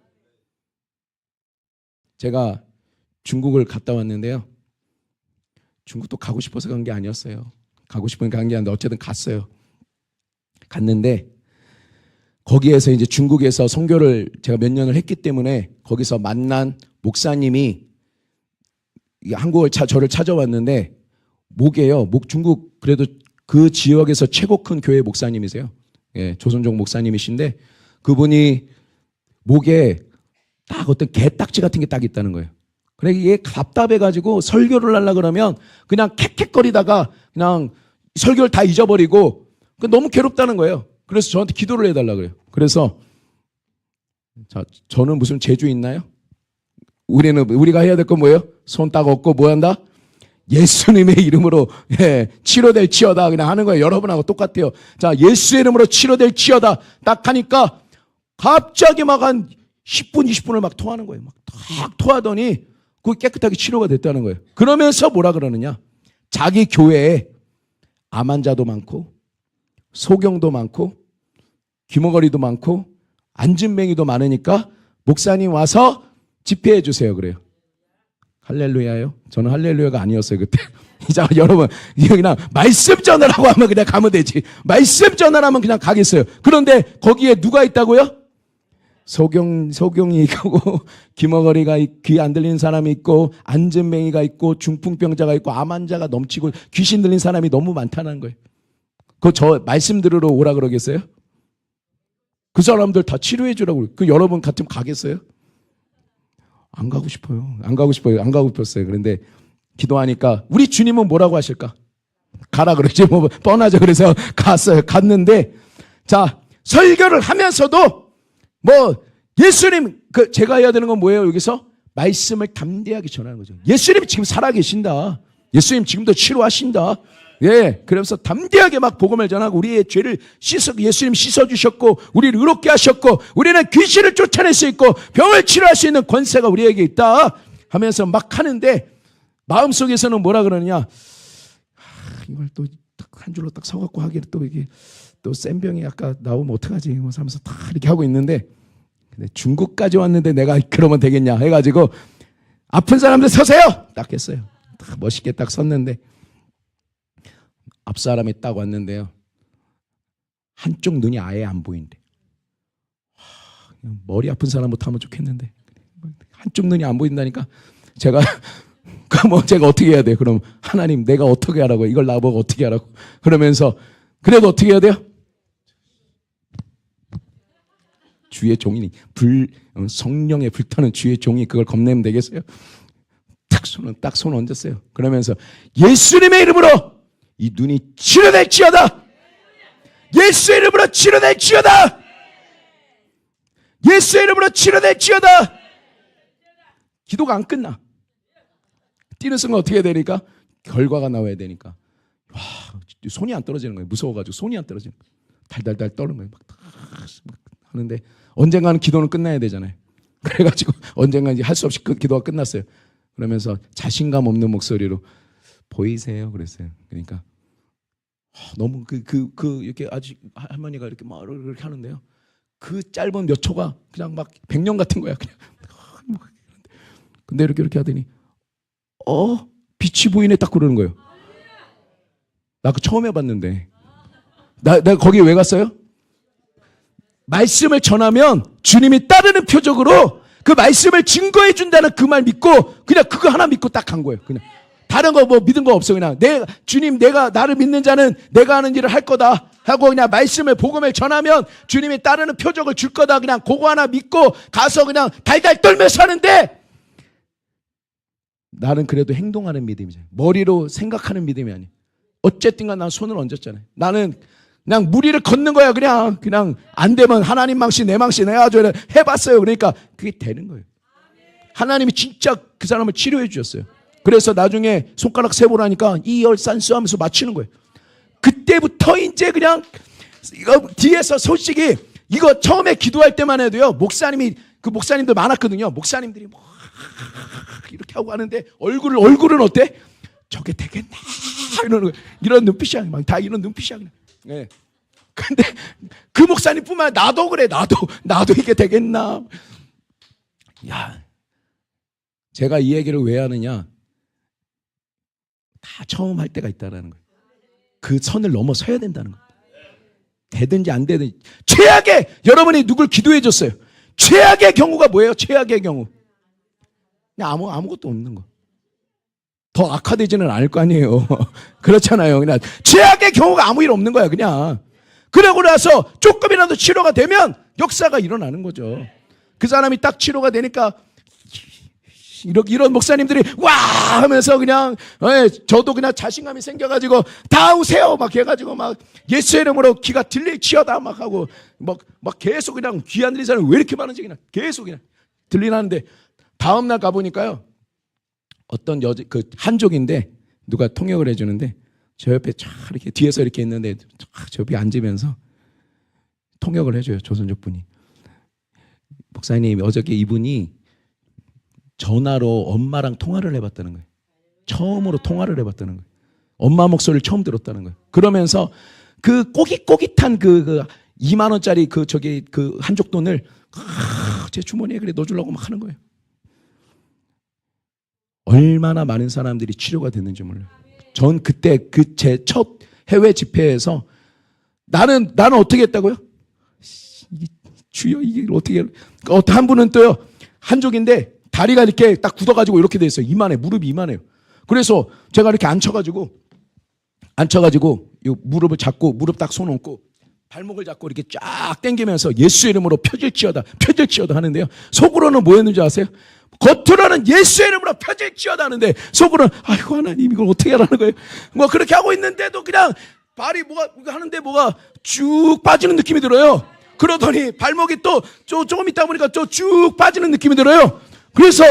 Speaker 1: 제가 중국을 갔다 왔는데요. 중국도 가고 싶어서 간 게 아니었어요. 가고 싶은 간 게 아닌데 어쨌든 갔어요. 갔는데 거기에서 이제 중국에서 선교를 제가 몇 년을 했기 때문에 거기서 만난 목사님이 한국을 저를 찾아왔는데 목에요. 중국 그래도 그 지역에서 최고 큰 교회 목사님이세요. 예, 조선족 목사님이신데 그분이 목에 딱 어떤 개딱지 같은 게 딱 있다는 거예요. 그래 이게 답답해가지고 설교를 하려고 그러면 그냥 캑캑거리다가 그냥 설교를 다 잊어버리고 너무 괴롭다는 거예요. 그래서 저한테 기도를 해달라 그래요. 그래서 자, 저는 무슨 재주 있나요? 우리가 해야 될 건 뭐예요? 손 딱 얹고 뭐 한다? 예수님의 이름으로 치료될지어다 그냥 하는 거예요. 여러분하고 똑같아요. 자, 예수의 이름으로 치료될지어다 딱 하니까 갑자기 막 한 10분, 20분을 막 토하는 거예요. 막 탁 토하더니 그게 깨끗하게 치료가 됐다는 거예요. 그러면서 뭐라 그러느냐? 자기 교회에 암 환자도 많고 소경도 많고 귀머거리도 많고 안진뱅이도 많으니까 목사님 와서 집회해 주세요 그래요. 할렐루야요? 저는 할렐루야가 아니었어요 그때. 자, 여러분 이거 그냥 말씀 전하라고 하면 그냥 가면 되지. 말씀 전하라면 그냥 가겠어요. 그런데 거기에 누가 있다고요? 소경이 있고 귀머거리가 귀 안 들리는 사람이 있고 안진뱅이가 있고 중풍병자가 있고 암 환자가 넘치고 귀신 들린 사람이 너무 많다는 거예요. 그거 저 말씀 들으러 오라 그러겠어요? 그 사람들 다 치료해 주라고. 그 여러분 같으면 가겠어요? 안 가고 싶어요. 안 가고 싶었어요. 그런데 기도하니까 우리 주님은 뭐라고 하실까? 가라 그러지 뭐 뻔하죠. 그래서 갔어요. 갔는데 자, 설교를 하면서도 뭐 예수님 제가 해야 되는 건 뭐예요? 여기서 말씀을 담대하게 전하는 거죠. 예수님 지금 살아계신다. 예수님 지금도 치료하신다. 예, 그래서 담대하게 막 복음을 전하고 우리의 죄를 예수님 씻어주셨고 우리를 의롭게 하셨고 우리는 귀신을 쫓아낼 수 있고 병을 치료할 수 있는 권세가 우리에게 있다 하면서 막 하는데 마음속에서는 뭐라 그러느냐? 이걸 또 한 줄로 딱 서갖고 하기를 또 이게 또 센 병이 아까 나오면 어떡하지? 하면서 다 이렇게 하고 있는데 근데 중국까지 왔는데 내가 그러면 되겠냐 해가지고 아픈 사람들 서세요! 딱 했어요. 딱 멋있게 딱 섰는데 앞 사람이 딱 왔는데요. 한쪽 눈이 아예 안 보인대. 머리 아픈 사람부터 하면 좋겠는데 한쪽 눈이 안 보인다니까 제가 그럼 제가 어떻게 해야 돼요? 그럼 하나님 내가 어떻게 하라고 이걸 나보고 어떻게 하라고 그러면서 그래도 어떻게 해야 돼요? 주의 종이니 성령에 불타는 주의 종이 그걸 겁내면 되겠어요? 딱 손 얹었어요. 그러면서 예수님의 이름으로 이 눈이 치료될지어다. 예수의 이름으로 치료될지어다. 예수의 이름으로 치료될지어다. 기도가 안 끝나. 뛰는 순간 어떻게 해야 되니까? 결과가 나와야 되니까. 와, 손이 안 떨어지는 거예요. 무서워가지고 손이 안 떨어지는 거예요. 달달달 떠는 거예요. 막 하는데 언젠가는 기도는 끝나야 되잖아요. 그래가지고 언젠가 이제 할 수 없이 기도가 끝났어요. 그러면서 자신감 없는 목소리로 보이세요? 그랬어요. 그러니까 너무 이렇게 아직 할머니가 이렇게 막 이렇게 하는데요. 그 짧은 몇 초가 그냥 막 100년 같은 거야. 그냥. 근데 이렇게 하더니 빛이 보이네 딱 그러는 거예요. 나 그거 처음 해봤는데 내가 거기 왜 갔어요? 말씀을 전하면 주님이 따르는 표적으로 그 말씀을 증거해 준다는 그 말 믿고 그냥 그거 하나 믿고 딱 간 거예요. 그냥 다른 거 뭐 믿은 거 없어. 그냥 주님 내가 나를 믿는 자는 내가 하는 일을 할 거다 하고 그냥 말씀을 복음을 전하면 주님이 따르는 표적을 줄 거다. 그냥 그거 하나 믿고 가서 그냥 달달 떨면서 하는데 나는 그래도 행동하는 믿음이잖아요. 머리로 생각하는 믿음이 아니에요. 어쨌든간 난 손을 얹었잖아요. 나는 그냥 무리를 걷는 거야. 그냥 안 되면 하나님 망신 내 망신 해가지고 해봤어요. 그러니까 그게 되는 거예요. 하나님이 진짜 그 사람을 치료해 주셨어요. 그래서 나중에 손가락 세보라니까 이열산수 하면서 맞추는 거예요. 그때부터 이제 그냥 이거 뒤에서 솔직히 이거 처음에 기도할 때만 해도요. 목사님들 많았거든요. 목사님들이 뭐 이렇게 하고 하는데 얼굴은 어때? 저게 되겠나? 이런 눈빛이 아니야. 다 이런 눈빛이 아니야. 네. 근데 그 목사님뿐만 아니라 나도 그래. 나도 이게 되겠나. 야, 제가 이 얘기를 왜 하느냐. 다 처음 할 때가 있다라는 거예요. 그 선을 넘어서야 된다는 거예요. 되든지 안 되든지. 최악의, 여러분이 누굴 기도해 줬어요. 최악의 경우가 뭐예요? 최악의 경우. 그냥 아무것도 없는 거. 더 악화되지는 않을 거 아니에요. 그렇잖아요. 그냥 최악의 경우가 아무 일 없는 거야, 그냥. 그러고 나서 조금이라도 치료가 되면 역사가 일어나는 거죠. 그 사람이 딱 치료가 되니까 이런 목사님들이 와 하면서 그냥 저도 그냥 자신감이 생겨가지고 다 오세요 막 해가지고 막 예수의 이름으로 기가 들리치어다 막 하고 막 계속 그냥 귀 안 들린 사람이 왜 이렇게 많은지 그냥 계속 그냥 들리나는데 다음날 가보니까요 어떤 그 한족인데 누가 통역을 해주는데 저 옆에 쫙 이렇게 뒤에서 이렇게 있는데 쫙 저 옆에 앉으면서 통역을 해줘요. 조선족 분이. 목사님 어저께 이분이 전화로 엄마랑 통화를 해봤다는 거예요. 처음으로 통화를 해봤다는 거예요. 엄마 목소리를 처음 들었다는 거예요. 그러면서 그 꼬깃꼬깃한 그 2만 원짜리 그 한족 돈을 제 주머니에 그래 넣어주려고 막 하는 거예요. 얼마나 많은 사람들이 치료가 됐는지 몰라요. 전 그때 그 제 첫 해외 집회에서 나는 어떻게 했다고요? 주여 이게 어떻게 한 분은 또요 한족인데 다리가 이렇게 딱 굳어가지고 이렇게 돼 있어요. 이만해 무릎이 이만해요. 그래서 제가 이렇게 앉혀가지고 이 무릎을 잡고 무릎 딱 손 얹고 발목을 잡고 이렇게 쫙 당기면서 예수의 이름으로 펴질지어다 하는데요. 속으로는 뭐였는지 아세요? 겉으로는 예수의 이름으로 펴질지어다 하는데 속으로는 아이고 하나님 이걸 어떻게 하라는 거예요? 뭐 그렇게 하고 있는데도 그냥 발이 뭐가 하는데 뭐가 쭉 빠지는 느낌이 들어요. 그러더니 발목이 또 조금 있다 보니까 쭉 빠지는 느낌이 들어요. 그래서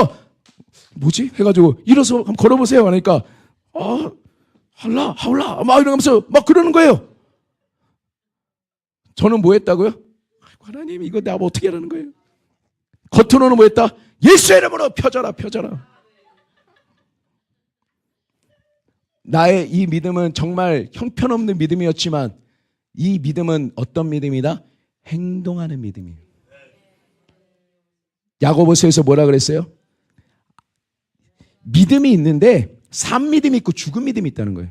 Speaker 1: 뭐지? 해가지고 일어서 한번 걸어보세요 하니까 하울라 막 이러면서 막 그러는 거예요. 저는 뭐 했다고요? 아이고 하나님 이거 내가 뭐 어떻게 하라는 거예요? 겉으로는 뭐 했다? 예수의 이름으로 펴져라. 나의 이 믿음은 정말 형편없는 믿음이었지만 이 믿음은 어떤 믿음이다? 행동하는 믿음이에요. 야고보서에서 뭐라 그랬어요? 믿음이 있는데 산 믿음이 있고 죽은 믿음이 있다는 거예요.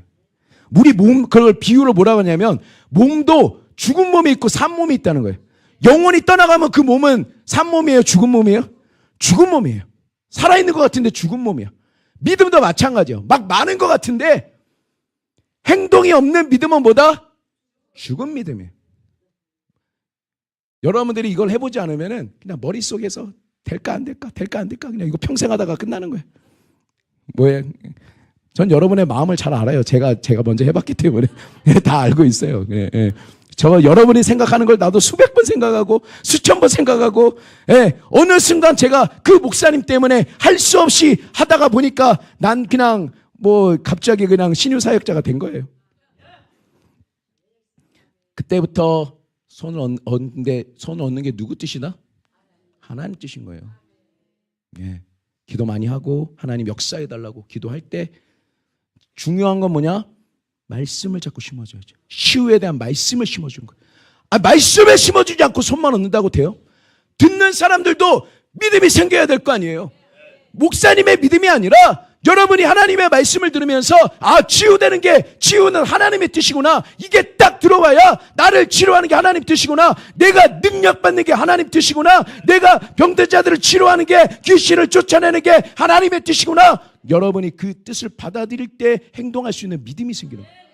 Speaker 1: 우리 몸 그걸 비유로 뭐라고 하냐면 몸도 죽은 몸이 있고 산 몸이 있다는 거예요. 영혼이 떠나가면 그 몸은 산 몸이에요? 죽은 몸이에요? 죽은 몸이에요. 살아있는 것 같은데 죽은 몸이에요. 믿음도 마찬가지예요. 막 많은 것 같은데 행동이 없는 믿음은 뭐다? 죽은 믿음이에요. 여러분들이 이걸 해보지 않으면 그냥 머릿속에서 될까 안 될까 그냥 이거 평생 하다가 끝나는 거예요. 뭐예요? 전 여러분의 마음을 잘 알아요. 제가 먼저 해봤기 때문에 다 알고 있어요. 저 여러분이 생각하는 걸 나도 수백 번 생각하고 수천 번 생각하고 어느 순간 제가 그 목사님 때문에 할 수 없이 하다가 보니까 난 그냥 뭐 갑자기 그냥 신유사역자가 된 거예요. 그때부터 손을 얻는 게 누구 뜻이다? 하나님 뜻인 거예요. 기도 많이 하고 하나님 역사해달라고 기도할 때 중요한 건 뭐냐? 말씀을 자꾸 심어줘야죠. 시우에 대한 말씀을 심어주는 거예요. 말씀을 심어주지 않고 손만 얻는다고 돼요? 듣는 사람들도 믿음이 생겨야 될 거 아니에요. 목사님의 믿음이 아니라 여러분이 하나님의 말씀을 들으면서 치유는 하나님의 뜻이구나. 이게 딱 들어와야 나를 치료하는 게 하나님 뜻이구나. 내가 능력받는 게 하나님 뜻이구나. 내가 병든 자들을 치료하는 게 귀신을 쫓아내는 게 하나님의 뜻이구나. 여러분이 그 뜻을 받아들일 때 행동할 수 있는 믿음이 생기는 거예요.